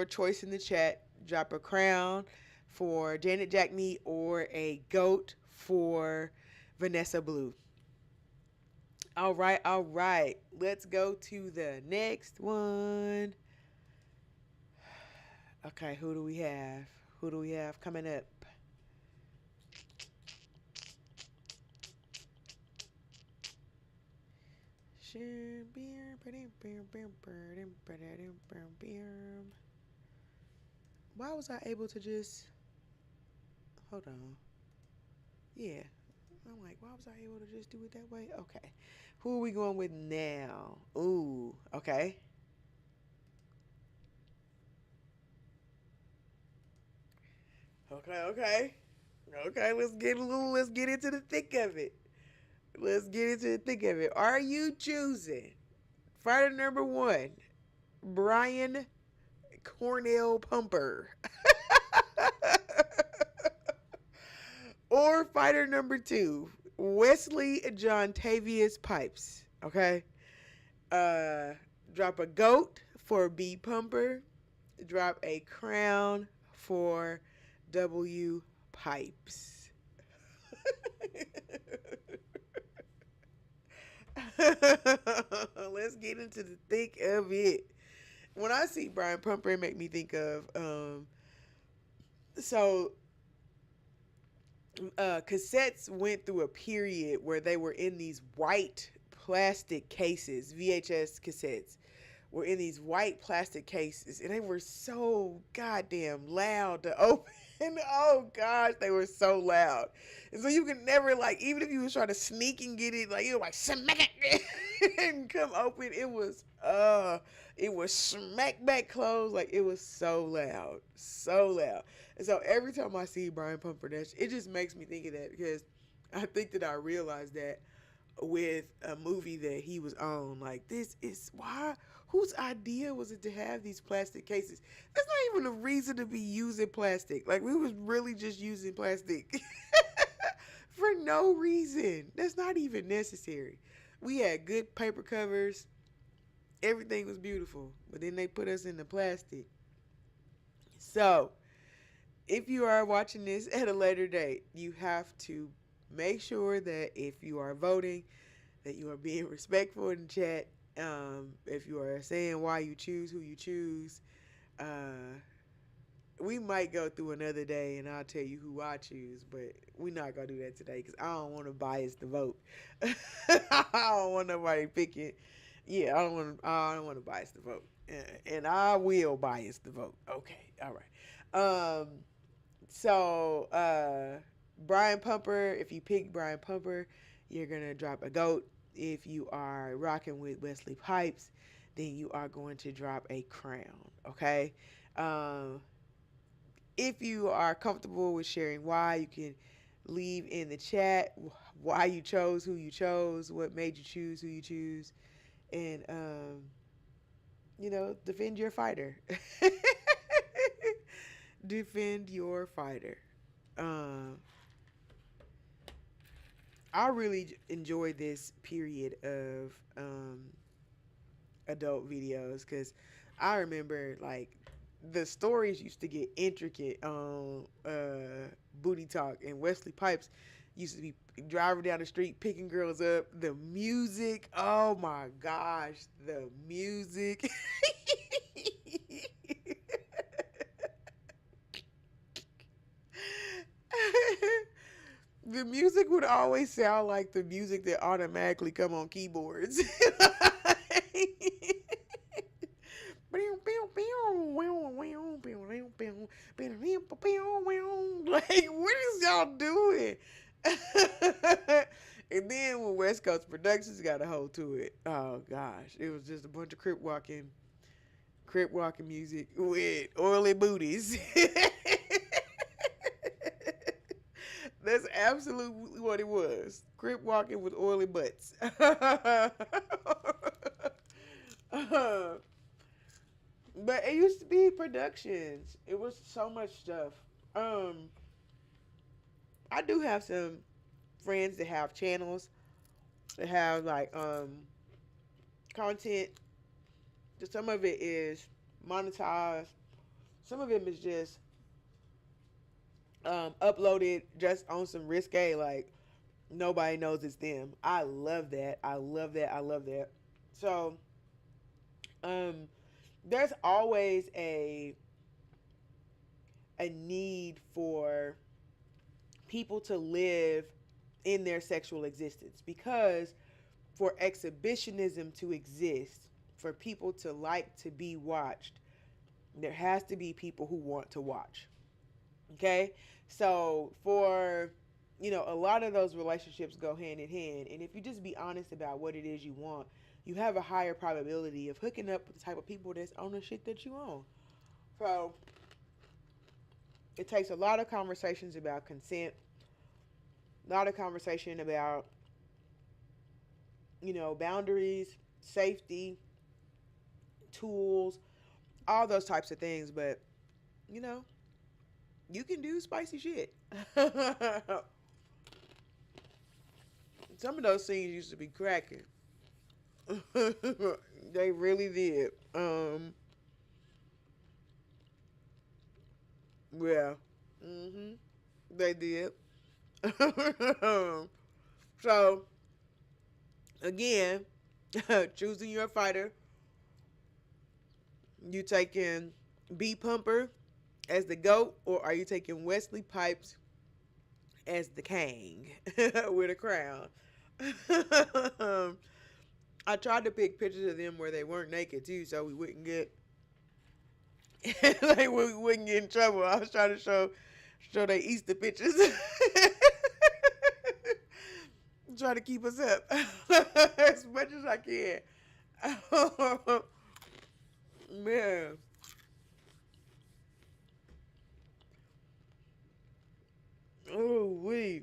choice in the chat. Drop a crown for Janet Jackme or a goat for Vanessa Blue. All right, all right. Let's go to the next one. Okay, who do we have? Who do we have coming up? Why was I able to just hold on? Yeah, I'm like, why was I able to just do it that way? Okay, who are we going with now? Ooh, okay, okay. Okay, let's get into the thick of it. Let's get into the thick of it. Are you choosing fighter number one, Brian Cornell Pumper? Or fighter number two, Wesley John Tavius Pipes? Okay. Uh Drop a goat for B Pumper. Drop a crown for W Pipes. Let's get into the thick of it. When I see Brian Pumper, it make me think of so cassettes went through a period where they were in these white plastic cases. VHS cassettes were in these white plastic cases, and they were so goddamn loud to open. And oh gosh, they were so loud. And so you could never like, even if you was trying to sneak and get it, like you were like smack it and come open, it was smack back closed. Like it was so loud. So loud. And so every time I see Brian Pumper, it just makes me think of that because I think that I realized that with a movie that he was on. Like, this is why. Whose idea was it to have these plastic cases? That's not even a reason to be using plastic. Like, we was really just using plastic for no reason. That's not even necessary. We had good paper covers. Everything was beautiful. But then they put us in the plastic. So, if you are watching this at a later date, you have to make sure that if you are voting, that you are being respectful in the chat. If you are saying why you choose who you choose, uh, we might go through another day and I'll tell you who I choose, but we're not gonna do that today because I don't want to bias the vote. I don't want nobody picking. Yeah, I don't want. I don't want to bias the vote, and I will bias the vote. Okay, all right. So Brian Pumper, if you pick Brian Pumper, you're gonna drop a goat. If you are rocking with Wesley Pipes, then you are going to drop a crown. Okay. Um, if you are comfortable with sharing why, you can leave in the chat why you chose who you chose, what made you choose who you choose, and defend your fighter. Defend your fighter. Um, I really enjoyed this period of adult videos because I remember like the stories used to get intricate on Booty Talk, and Wesley Pipes used to be driving down the street picking girls up. The music, oh my gosh, the music. The music would always sound like the music that automatically come on keyboards. Like, what is y'all doing? And then when West Coast Productions got a hold to it, oh gosh, it was just a bunch of crip walking music with oily booties. That's absolutely what it was. Crip walking with oily butts. But it used to be productions. It was so much stuff. Um, I do have some friends that have channels that have like content. Some of it is monetized. Some of it is just uploaded just on some risque, like nobody knows it's them. I love that. I love that. I love that. So, um, there's always a need for people to live in their sexual existence because for exhibitionism to exist, for people to like to be watched, there has to be people who want to watch. Okay? So for a lot of those relationships go hand in hand. And if you just be honest about what it is you want, you have a higher probability of hooking up with the type of people that's on the shit that you own. So it takes a lot of conversations about consent, a lot of conversation about, boundaries, safety, tools, all those types of things. But, you know, you can do spicy shit. Some of those scenes used to be cracking. They really did. Yeah. Mhm. They did. So again, choosing your fighter. You taking B Pumper as the GOAT, or are you taking Wesley Pipes as the king with a crown? I tried to pick pictures of them where they weren't naked too, so we wouldn't get like we wouldn't get in trouble. I was trying to show Show they Easter pictures. Try to keep us up as much as I can. Man. Oh, we.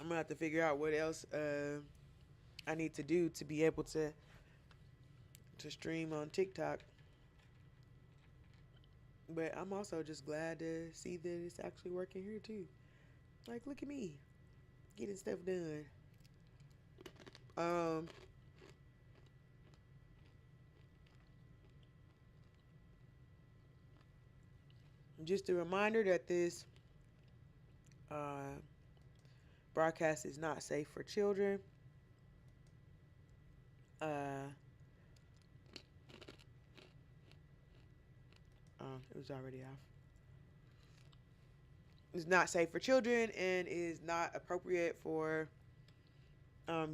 I'm gonna have to figure out what else I need to do to be able to stream on TikTok. But I'm also just glad to see that it's actually working here too. Like, look at me getting stuff done. Um, just a reminder that this uh, broadcast is not safe for children. Uh, it was already off. It's not safe for children and is not appropriate for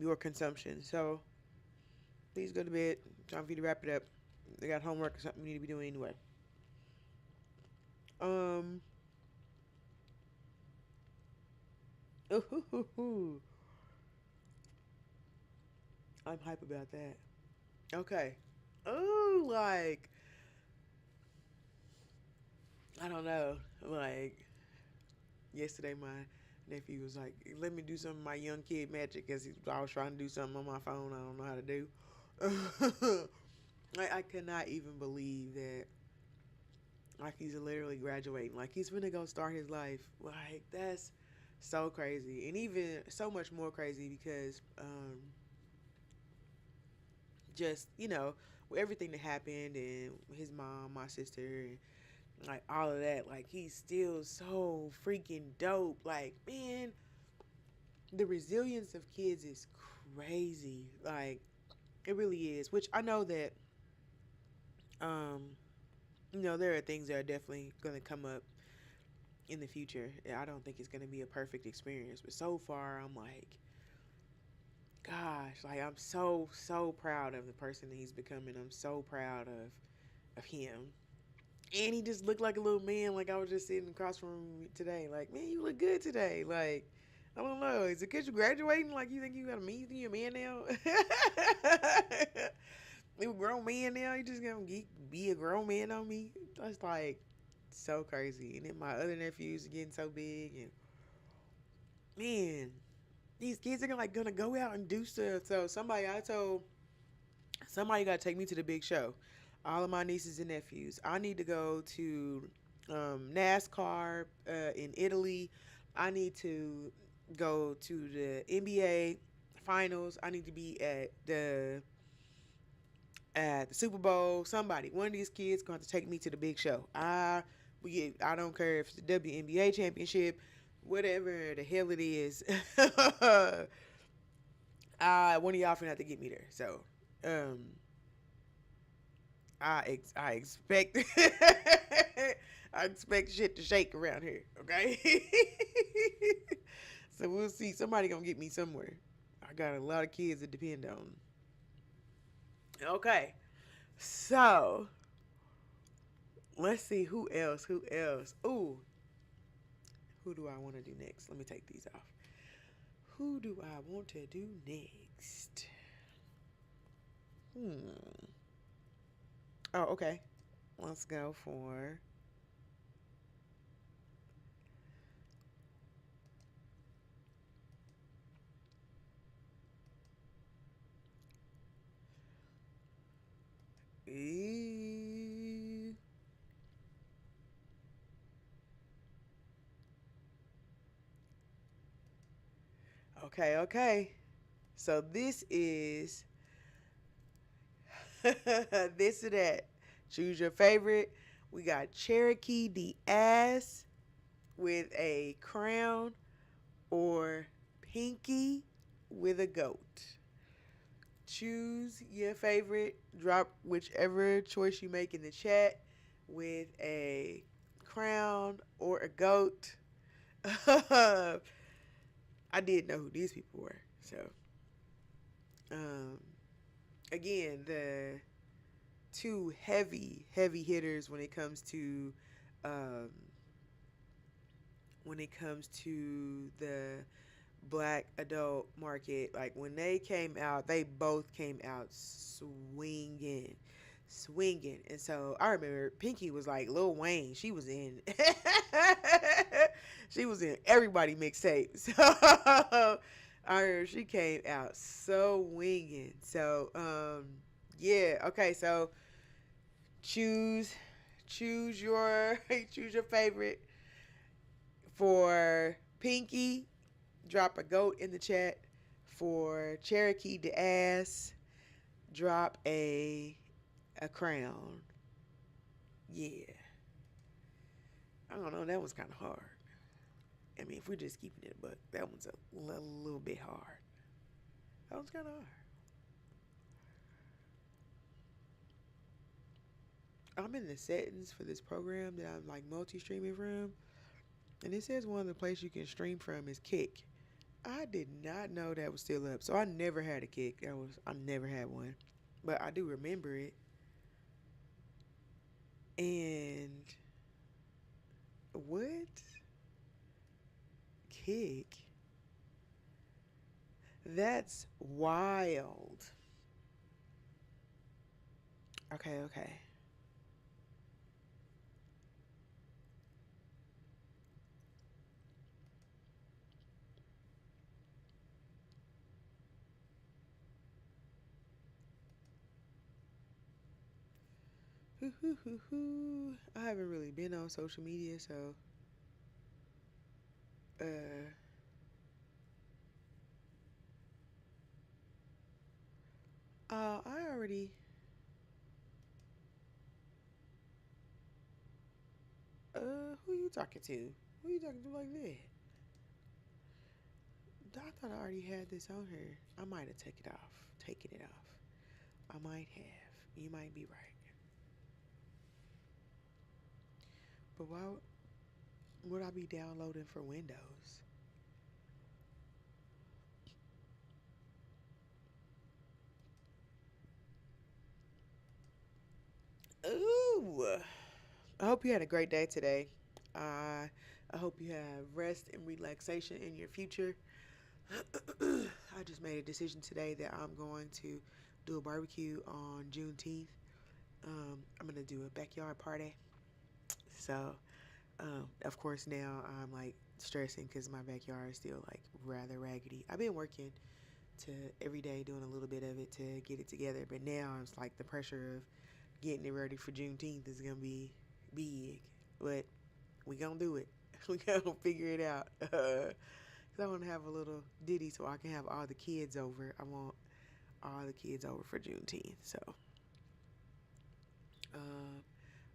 your consumption. So please go to bed. Time for you to wrap it up. They got homework or something you need to be doing anyway. Um, ooh, I'm hype about that. Okay. Oh, like I don't know. Like yesterday, my nephew was like, "Let me do some of my young kid magic," because I was trying to do something on my phone I don't know how to do. Like I cannot even believe that. Like he's literally graduating. Like he's gonna go start his life. Like that's so crazy, and even so much more crazy because just with everything that happened and his mom, my sister, and like all of that. Like he's still so freaking dope. Like man, the resilience of kids is crazy. Like it really is. Which I know that um there are things that are definitely gonna come up in the future. I don't think it's gonna be a perfect experience, but so far I'm like, gosh, like I'm so proud of the person that he's becoming. I'm so proud of him. And he just looked like a little man. Like I was just sitting across from him today. Like, man, you look good today. Like, I don't know. Is it because you're graduating? Like, you think you got a man? You think you're a man now? You a grown man now? You just gonna be a grown man on me? That's like so crazy. And then my other nephews are getting so big, and man, these kids are gonna go out and do stuff. So I told somebody got to take me to the big show. All of my nieces and nephews. I need to go to NASCAR in Italy. I need to go to the NBA finals. I need to be at the Super Bowl. Somebody, one of these kids, going to take me to the big show. I don't care if it's the WNBA championship, whatever the hell it is. One of y'all finna have to get me there. So, um, I expect I expect shit to shake around here. Okay, so we'll see. Somebody gonna get me somewhere. I got a lot of kids that depend on. Okay, so let's see who else. Who else? Ooh, who do I want to do next? Let me take these off. Who do I want to do next? Hmm. Oh, okay. Let's go for. E- Okay, okay. So this is this or that. Choose your favorite. We got Cherokee the ass with a crown or Pinky with a goat. Choose your favorite. Drop whichever choice you make in the chat with a crown or a goat. I did know who these people were. So, um, again, two heavy hitters um, when it comes to the black adult market. Like when they came out, they both came out swinging. And so I remember Pinky was like Lil Wayne. She was in, she was in everybody mixtape. So I remember she came out so winging. So yeah. Okay. So choose choose your choose your favorite for Pinky. Drop a goat in the chat. For Cherokee the ass, drop a crown. Yeah. I don't know. That was kind of hard. I mean, if we're just keeping it, but that one's a little bit hard. That one's kind of hard. I'm in the settings for this program that I'm like multi-streaming from, and it says one of the places you can stream from is Kick. I did not know that was still up, so I never had a Kick. I never had one, but I do remember it. And what Kick? That's wild. Okay, okay. I haven't really been on social media, so uh, I already. Who you talking to? Who you talking to like that? I thought I already had this on here. I might have taken it off. Taken it off. I might have. You might be right. But why would I be downloading for Windows? Ooh. I hope you had a great day today. I hope you have rest and relaxation in your future. I just made a decision today that I'm going to do a barbecue on Juneteenth. I'm gonna do a backyard party. So, of course, now I'm like stressing because my backyard is still like rather raggedy. I've been working to every day doing a little bit of it to get it together, but now it's like the pressure of getting it ready for Juneteenth is gonna be big. But we gonna do it. We gonna figure it out. Cause I want to have a little ditty so I can have all the kids over. I want all the kids over for Juneteenth. So,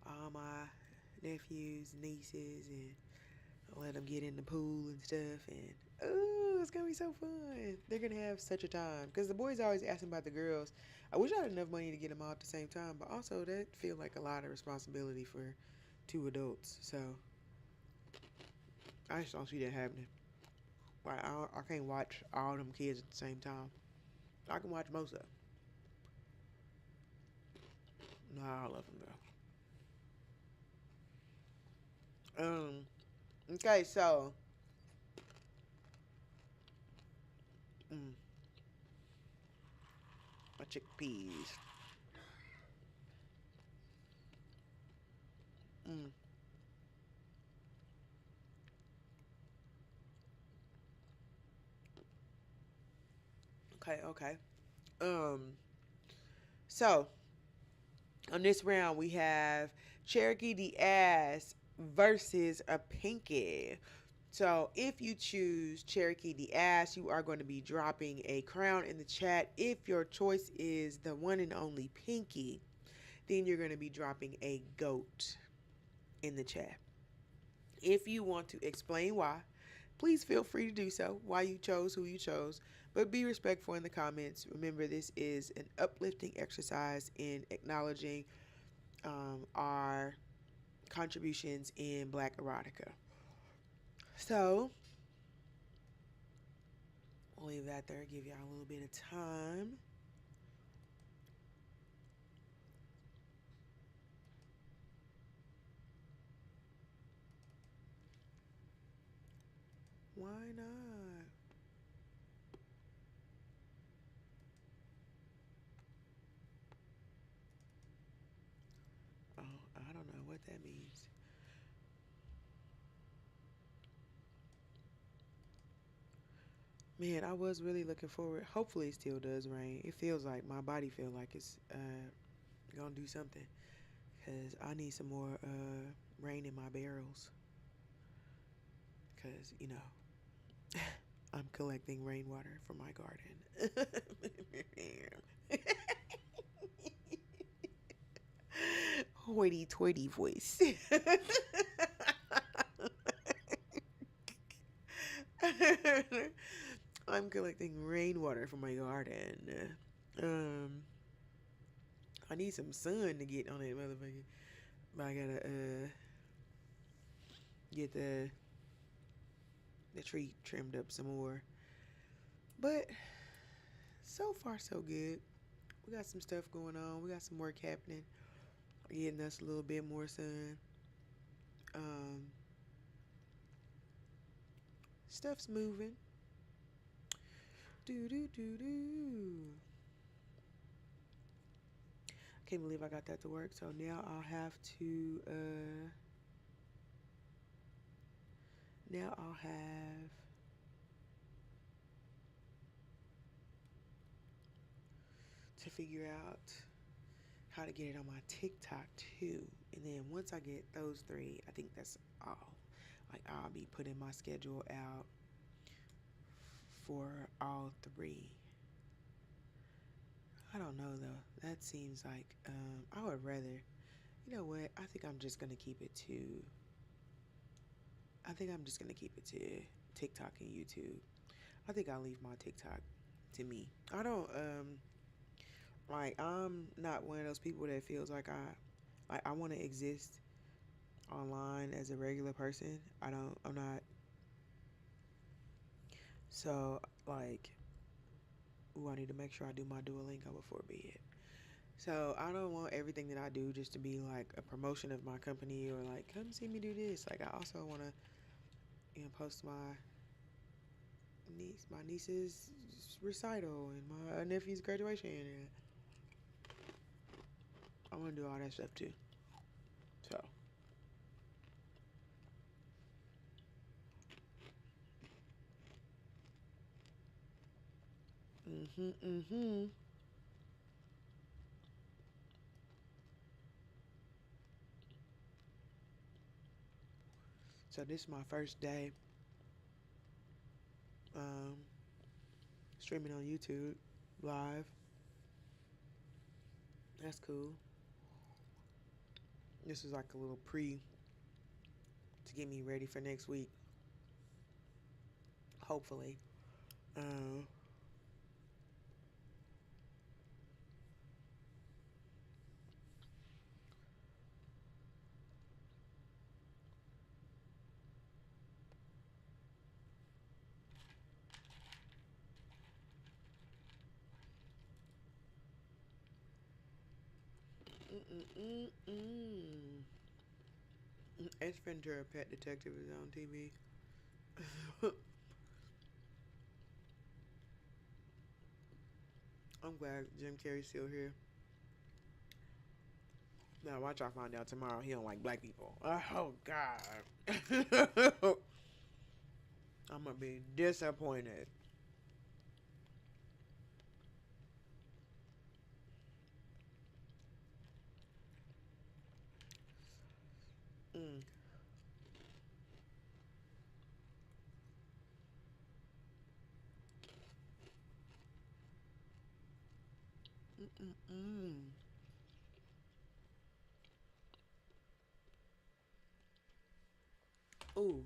all my nephews, nieces, and let them get in the pool and stuff. And oh, it's gonna be so fun. They're gonna have such a time. Cause the boys always asking about the girls. I wish I had enough money to get them all at the same time, but also that feel like a lot of responsibility for two adults. So I just don't see that happening. Like I can't watch all them kids at the same time. I can watch most of them. Not all of them though. Okay, so mm, my chickpeas. Mm, okay, okay. Um, so on this round we have Cherokee the ass versus a Pinky. So if you choose Cherokee the ass, you are going to be dropping a crown in the chat. If your choice is the one and only Pinky, then you're going to be dropping a goat in the chat. If you want to explain why, please feel free to do so, why you chose who you chose, but be respectful in the comments. Remember, this is an uplifting exercise in acknowledging our contributions in Black erotica. So, we'll leave that there, give y'all a little bit of time. Why not? Oh, I don't know what that means. Man, I was really looking forward. Hopefully, it still does rain. It feels like my body feel like it's gonna do something because I need some more rain in my barrels. Because I'm collecting rainwater for my garden. Hoity-toity voice. I'm collecting rainwater for my garden. Um, I need some sun to get on that motherfucker. But I gotta get the tree trimmed up some more. But so far so good. We got some stuff going on. We got some work happening. Getting us a little bit more sun. Um, Stuff's moving. Do do do do. Can't believe I got that to work. So now I'll have to now I'll have to figure out how to get it on my TikTok too. And then once I get those three, I think that's all. Like I'll be putting my schedule out for all three. I don't know though. That seems like I would rather. You know what? I think I'm just gonna keep it to. I think I'm just gonna keep it to TikTok and YouTube. I think I'll leave my TikTok to me. I don't like I'm not one of those people that feels like I want to exist online as a regular person. I'm not. So like ooh, I need to make sure I do my Duolingo before bed. So I don't want everything that I do just to be like a promotion of my company or like come see me do this. Like I also want to post my niece's recital and my nephew's graduation. And I want to do all that stuff too. So mhm. So this is my first day um, streaming on YouTube live. That's cool. This is like a little pre to get me ready for next week. Hopefully. Um, mm-mm-mm-mm. Ace Ventura, Pet Detective is on TV. I'm glad Jim Carrey's still here. Now watch I find out tomorrow he don't like black people. Oh God. I'm gonna be disappointed. Mm. Mm-mm-mm. Ooh,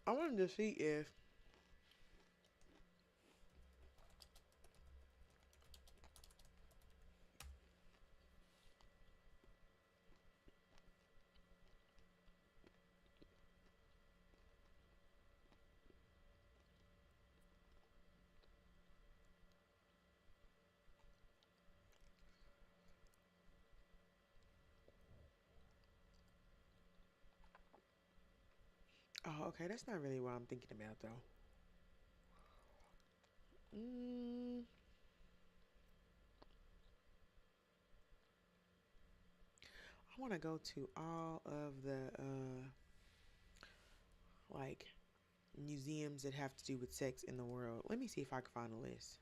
I wanted to see if Oh, okay, that's not really what I'm thinking about though. Mm, I want to go to all of the like museums that have to do with sex in the world. Let me see if I can find a list.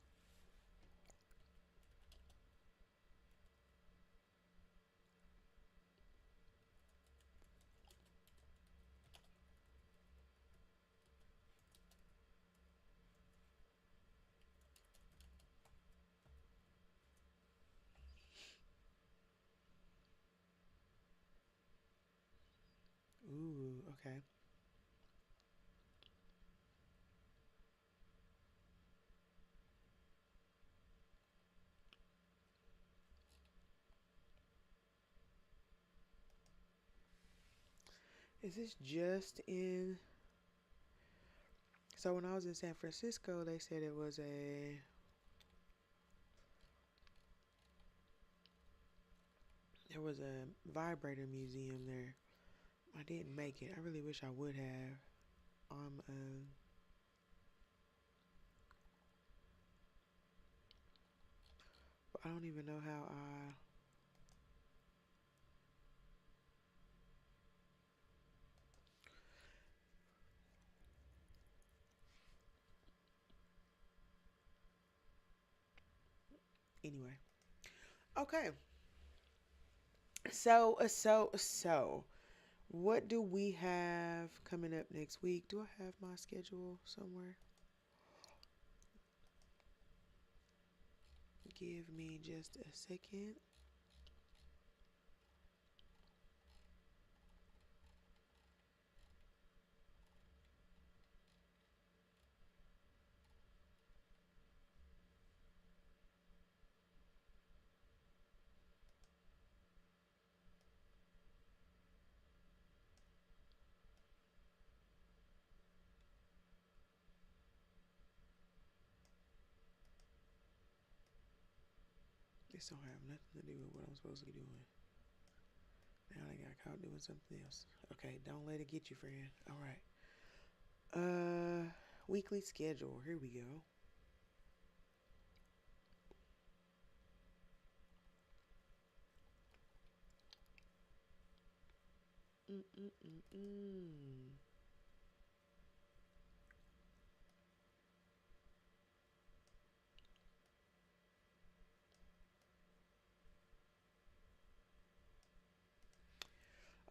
Ooh, okay. Is this just in? So when I was in San Francisco, they said there was a vibrator museum there. I didn't make it. I really wish I would have. Um, uh, but I don't even know how I. Anyway, okay. So. What do we have coming up next week? Do I have my schedule somewhere? Give me just a second. This don't have nothing to do with what I'm supposed to be doing. Now I got caught doing something else. Okay, don't let it get you, friend. All right. Weekly schedule. Here we go. Mm-mm-mm-mm.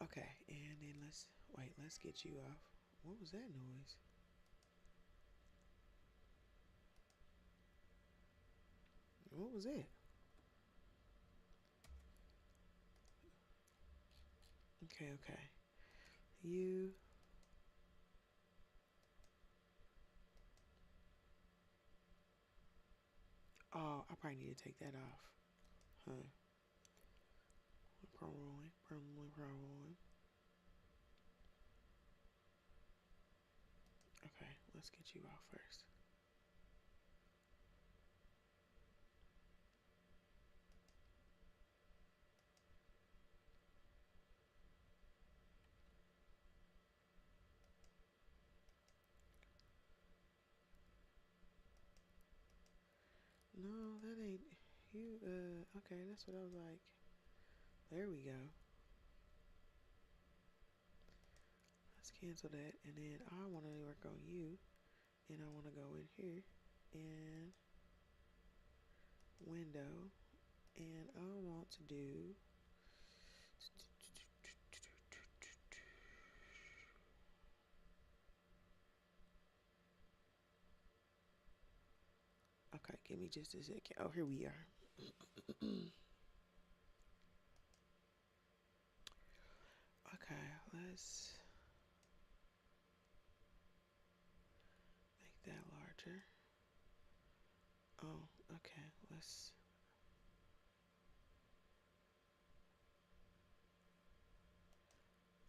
Okay, and then let's wait. Let's get you off. What was that noise? What was it? Okay, okay. You. Oh, I probably need to take that off. Huh. Probably, probably, probably. Okay, let's get you off first. No, that ain't you. Okay, that's what I was like. There we go. Let's cancel that, and then I want to work on you, and I want to go in here and window, and I want to do. Okay, give me just a second. Oh, here we are. Okay, let's make that larger. Oh, okay. Let's.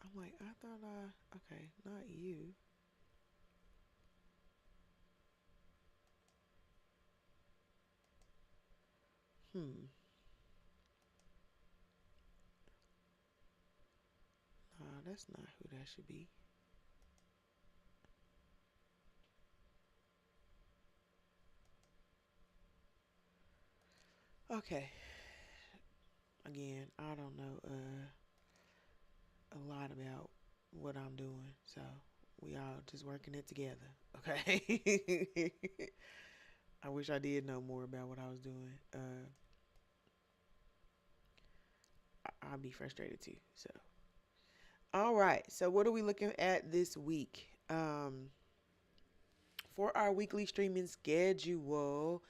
I'm like, I thought I. Okay, not you. Hmm. Nah, that's not who that should be. Okay. Again, I don't know a lot about what I'm doing, so we all just working it together. Okay. I wish I did know more about what I was doing. I'd be frustrated too. So, all right. So, what are we looking at this week? For our weekly streaming schedule,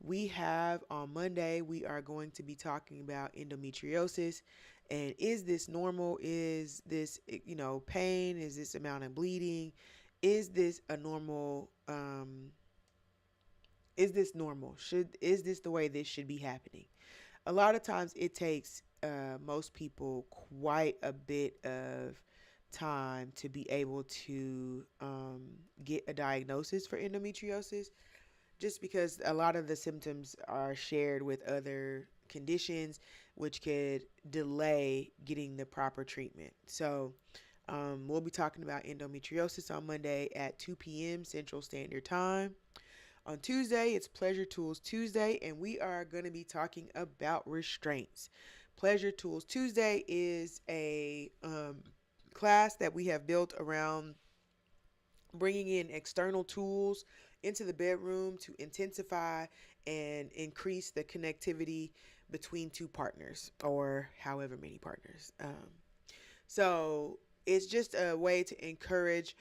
we have on Monday, we are going to be talking about endometriosis. And is this normal? Is this, pain? Is this amount of bleeding? Is this a normal? Is this normal? Is this the way this should be happening? A lot of times it takes most people quite a bit of time to be able to get a diagnosis for endometriosis, just because a lot of the symptoms are shared with other conditions, which could delay getting the proper treatment. So, we'll be talking about endometriosis on Monday at 2 p.m. Central Standard Time. On Tuesday, it's Pleasure Tools Tuesday, and we are going to be talking about restraints. Pleasure Tools Tuesday is a class that we have built around bringing in external tools into the bedroom to intensify and increase the connectivity between two partners or however many partners. So it's just a way to encourage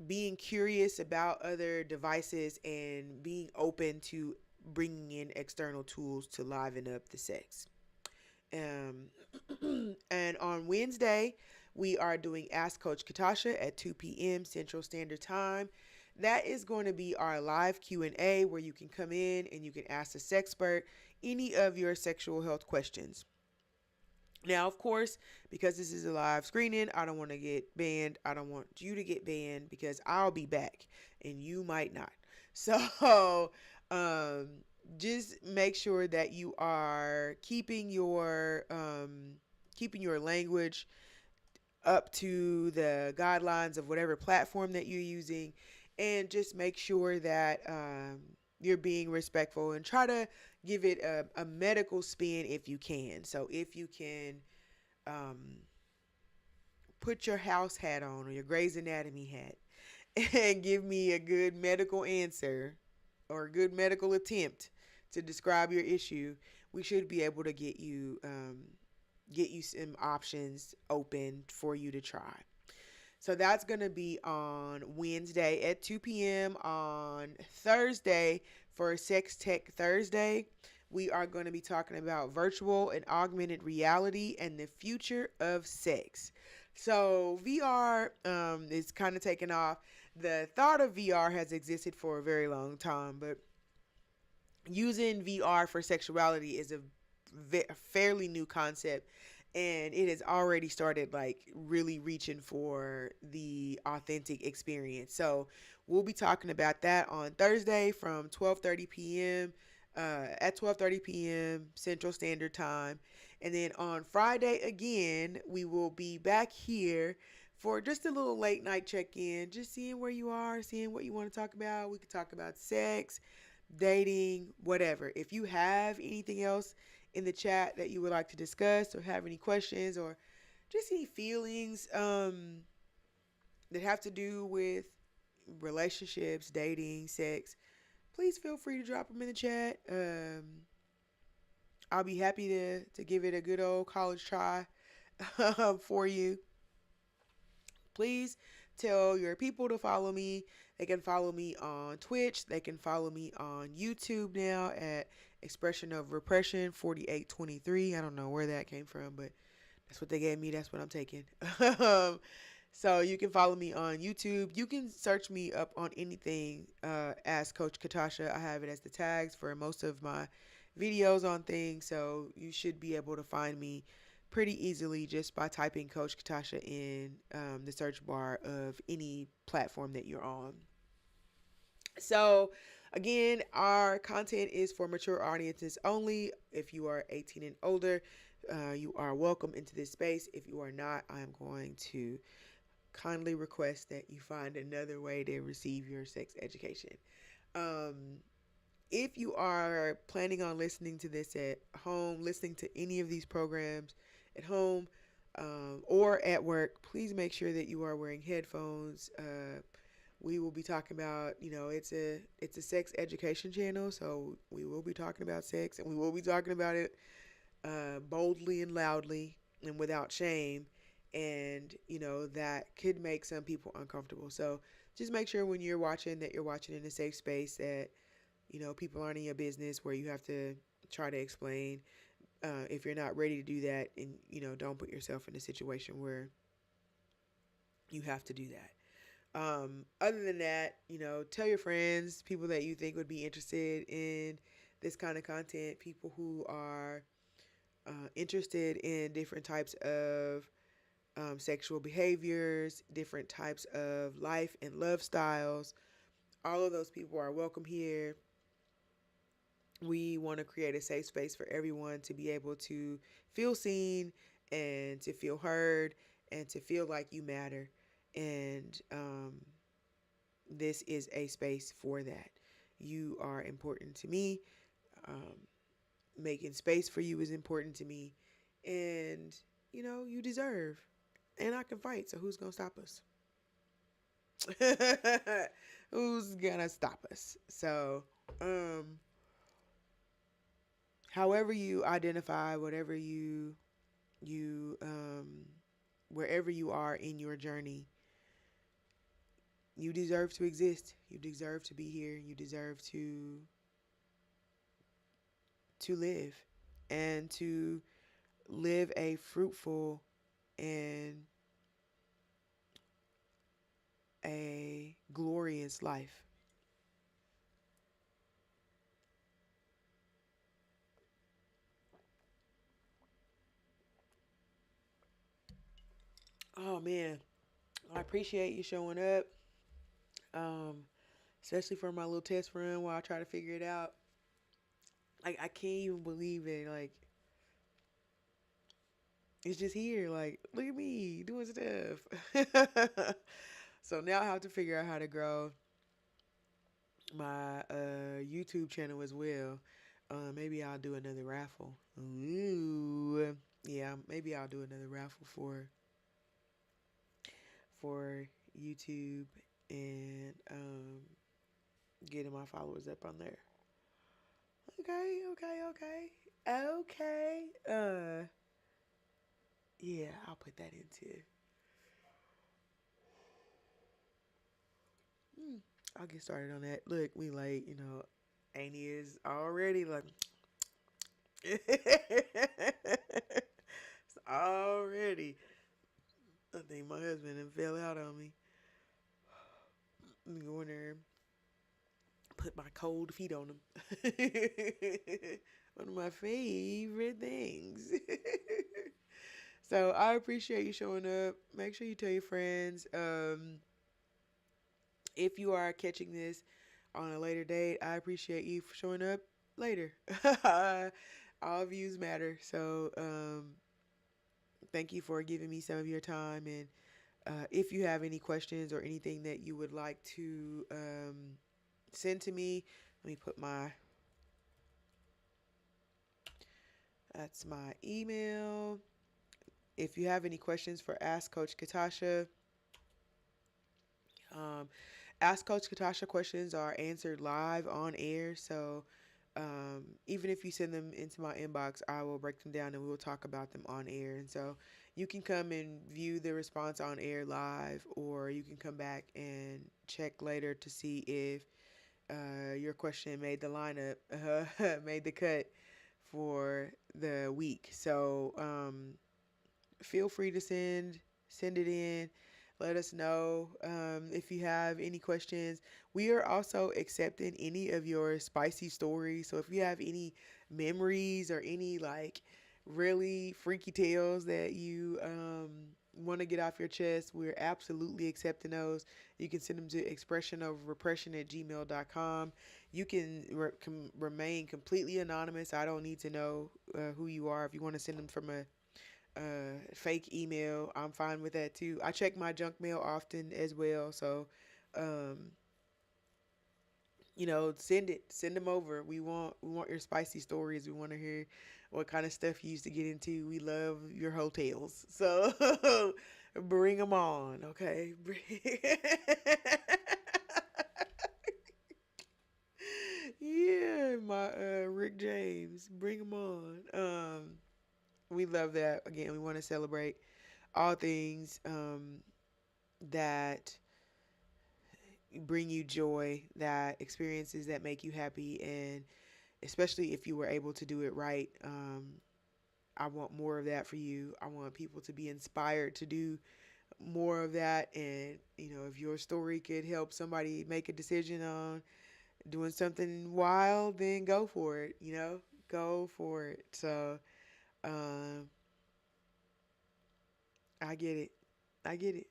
being curious about other devices and being open to bringing in external tools to liven up the sex. And on Wednesday, we are doing Ask Coach Catasha at 2 p.m. Central Standard Time. That is going to be our live Q&A where you can come in and you can ask the sexpert any of your sexual health questions. Now, of course, because this is a live screening, I don't want to get banned. I don't want you to get banned because I'll be back and you might not. So, um, just make sure that you are keeping your language up to the guidelines of whatever platform that you're using, and just make sure that you're being respectful and try to give it a medical spin if you can. So if you can um, put your house hat on or your Grey's Anatomy hat and give me a good medical answer or a good medical attempt to describe your issue, we should be able to get you some options open for you to try. So that's going to be on Wednesday at 2 p.m. On Thursday, for Sex Tech Thursday, we are going to be talking about virtual and augmented reality and the future of sex. So VR is kind of taking off. The thought of VR has existed for a very long time, but using VR for sexuality is a fairly new concept, and it has already started like really reaching for the authentic experience. So we'll be talking about that on Thursday from 12:30 p.m. At 12:30 p.m. Central Standard Time. And then on Friday again, we will be back here for just a little late night check-in, just seeing where you are, seeing what you want to talk about. We could talk about sex, dating, whatever. If you have anything else in the chat that you would like to discuss or have any questions or just any feelings that have to do with relationships, dating, sex, please feel free to drop them in the chat. I'll be happy to give it a good old college try for you. Please tell your people to follow me. They can follow me on Twitch. They can follow me on YouTube now at Expression of Repression 4823. I don't know where that came from, but that's what they gave me. That's what I'm taking. So you can follow me on YouTube. You can search me up on anything as Coach Catasha. I have it as the tags for most of my videos on things. So you should be able to find me pretty easily just by typing Coach Catasha in the search bar of any platform that you're on. So, again, our content is for mature audiences only. If you are 18 and older, you are welcome into this space. If you are not, I'm going to kindly request that you find another way to receive your sex education. Um, If you are planning on listening to this at home, listening to any of these programs at home or at work, please make sure that you are wearing headphones. We will be talking about, it's a sex education channel, so we will be talking about sex, and we will be talking about it boldly and loudly and without shame. And that could make some people uncomfortable. So just make sure when you're watching that you're watching in a safe space, that people aren't in your business where you have to try to explain. If you're not ready to do that, and don't put yourself in a situation where you have to do that. Other than that, tell your friends, people that you think would be interested in this kind of content, people who are interested in different types of sexual behaviors, different types of life and love styles. All of those people are welcome here. We want to create a safe space for everyone to be able to feel seen and to feel heard and to feel like you matter. And this is a space for that. You are important to me. Um, Making space for you is important to me. And, you deserve. And I can fight, so who's going to stop us? Who's going to stop us? So, however you identify, whatever you wherever you are in your journey, you deserve to exist. You deserve to be here. You deserve to live and to live a fruitful and a glorious life. Oh man, I appreciate you showing up. Um, Especially for my little test run while I try to figure it out. Like I can't even believe it. Like it's just here. Like look at me doing stuff. So now I have to figure out how to grow my YouTube channel as well. Maybe I'll do another raffle. Ooh, yeah, maybe I'll do another raffle for YouTube and getting my followers up on there. Okay, okay, okay, okay. Yeah, I'll put that into. Mm, I'll get started on that. Look, we late, Annie is already like it's already. I think my husband and fell out on me. I'm going there, put my cold feet on him. One of my favorite things. So I appreciate you showing up. Make sure you tell your friends. If you are catching this on a later date, I appreciate you for showing up later. All views matter. So thank you for giving me some of your time. And if you have any questions or anything that you would like to send to me, let me put my that's my email. If you have any questions for Ask Coach Katasha, um, Ask Coach Katasha questions are answered live on air. So even if you send them into my inbox, I will break them down and we will talk about them on air. And so you can come and view the response on air live, or you can come back and check later to see if your question made the lineup, made the cut for the week. So feel free to send it in. Let us know if you have any questions. We are also accepting any of your spicy stories. So if you have any memories or any like really freaky tales that you want to get off your chest, we're absolutely accepting those. You can send them to expressionofrepression@gmail.com. You can remain completely anonymous. I don't need to know who you are. If you want to send them from a fake email, I'm fine with that too. I check my junk mail often as well, so um, send them over. We want your spicy stories. We want to hear what kind of stuff you used to get into. We love your hotels, so bring them on, okay? Yeah, my Rick James, bring them on. We love that. Again, we want to celebrate all things that bring you joy, that experiences that make you happy, and especially if you were able to do it right. I want more of that for you. I want people to be inspired to do more of that. And, if your story could help somebody make a decision on doing something wild, then go for it, go for it. So, um, I get it. I get it.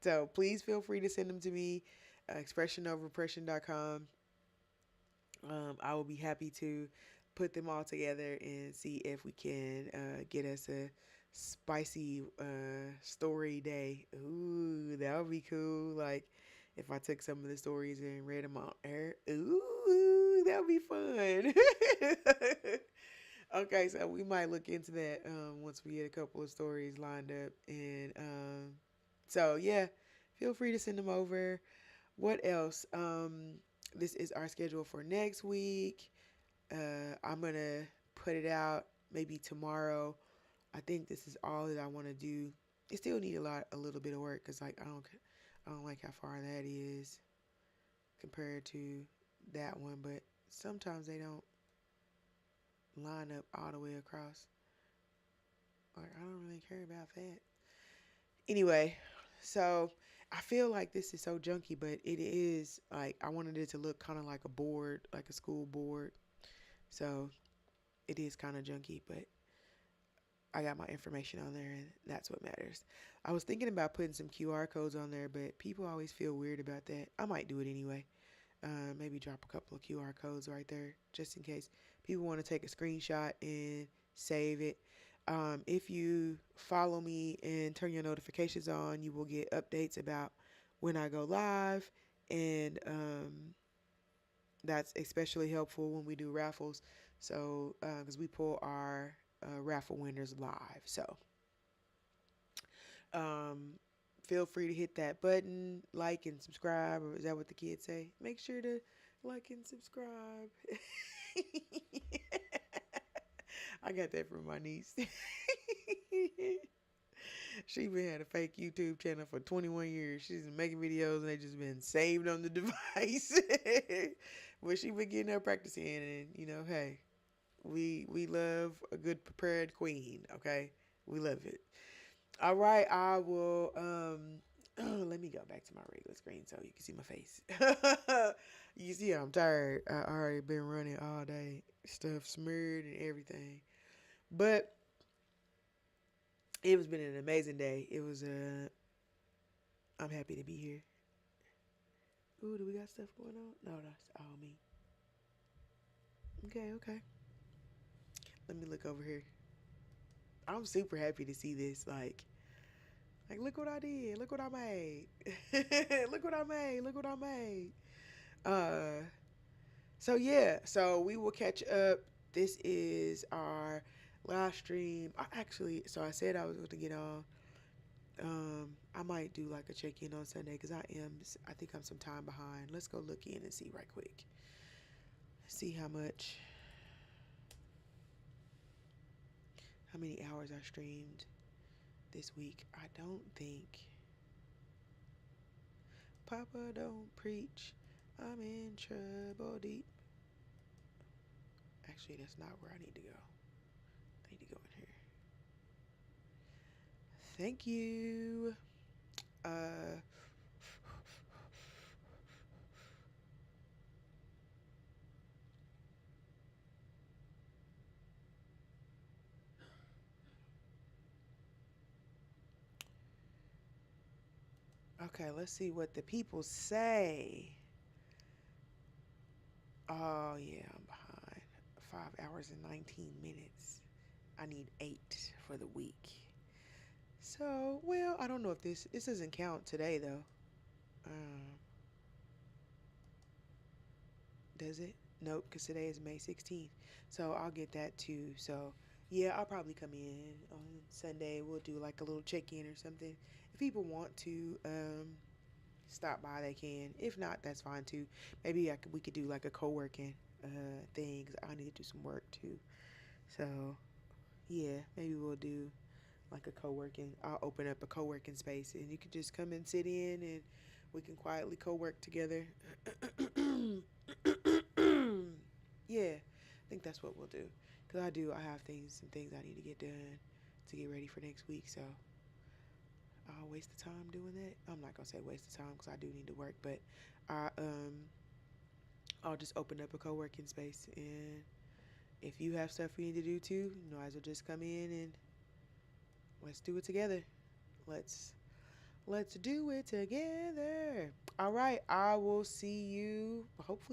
So please feel free to send them to me, expressionoverpression.com. I will be happy to put them all together and see if we can get us a spicy story day. Ooh, that would be cool. Like if I took some of the stories and read them on air. Ooh, that would be fun. Okay, so we might look into that once we get a couple of stories lined up. And so, yeah, feel free to send them over. What else? This is our schedule for next week. I'm gonna put it out maybe tomorrow. I think this is all that I want to do. It still need a little bit of work because like I don't like how far that is compared to that one. But sometimes they don't line up all the way across. Like I don't really care about that. Anyway, so I feel like this is so junky, but it is like I wanted it to look kind of like a board, like a school board. So it is kind of junky, but I got my information on there, and that's what matters. I was thinking about putting some QR codes on there, but people always feel weird about that. I might do it anyway. Maybe drop a couple of QR codes right there just in case people want to take a screenshot and save it. If you follow me and turn your notifications on, you will get updates about when I go live, and that's especially helpful when we do raffles. So, because we pull our raffle winners live. So, um, feel free to hit that button, like and subscribe, or is that what the kids say? Make sure to like and subscribe. I got that from my niece. She been had a fake YouTube channel for 21 years. She's been making videos and they just been saved on the device. But she been getting her practicing, and hey, we love a good prepared queen. Okay, we love it. All right, I will. Let me go back to my regular screen so you can see my face. You see, I'm tired. I already been running all day, stuff smeared and everything. But it has been an amazing day. It was. I'm happy to be here. Ooh, do we got stuff going on? No, that's all me. Okay, okay. Let me look over here. I'm super happy to see this. Like, look what I did. Look what I made. Look what I made. Look what I made. Uh, so yeah. So we will catch up. This is our live stream. So I said I was going to get on. I might do like a check in on Sunday because I think I'm some time behind. Let's go look in and see right quick. See how many hours I streamed this week. I don't think. Papa don't preach. I'm in trouble deep. Actually, that's not where I need to go. I need to go in here. Thank you. Uh, okay, let's see what the people say. Oh, yeah, I'm behind. 5 hours and 19 minutes. I need 8 for the week. So, well, I don't know if this doesn't count today though. Um, Does it? Nope, because today is May 16th. So I'll get that too. So yeah, I'll probably come in on Sunday. We'll do like a little check in or something. If people want to stop by, they can. If not, that's fine too. Maybe we could do like a co working thing 'cause I need to do some work too. So yeah, maybe we'll do like a co working. I'll open up a co working space and you can just come and sit in and we can quietly co work together. Yeah, I think that's what we'll do. Cause I have some things I need to get done to get ready for next week. So I'll waste the time doing that. I'm not gonna say waste the time because I do need to work, but I I'll just open up a co-working space, and if you have stuff you need to do too, you know, as well just come in and let's do it together. Let's let's do it together. All right, I will see you hopefully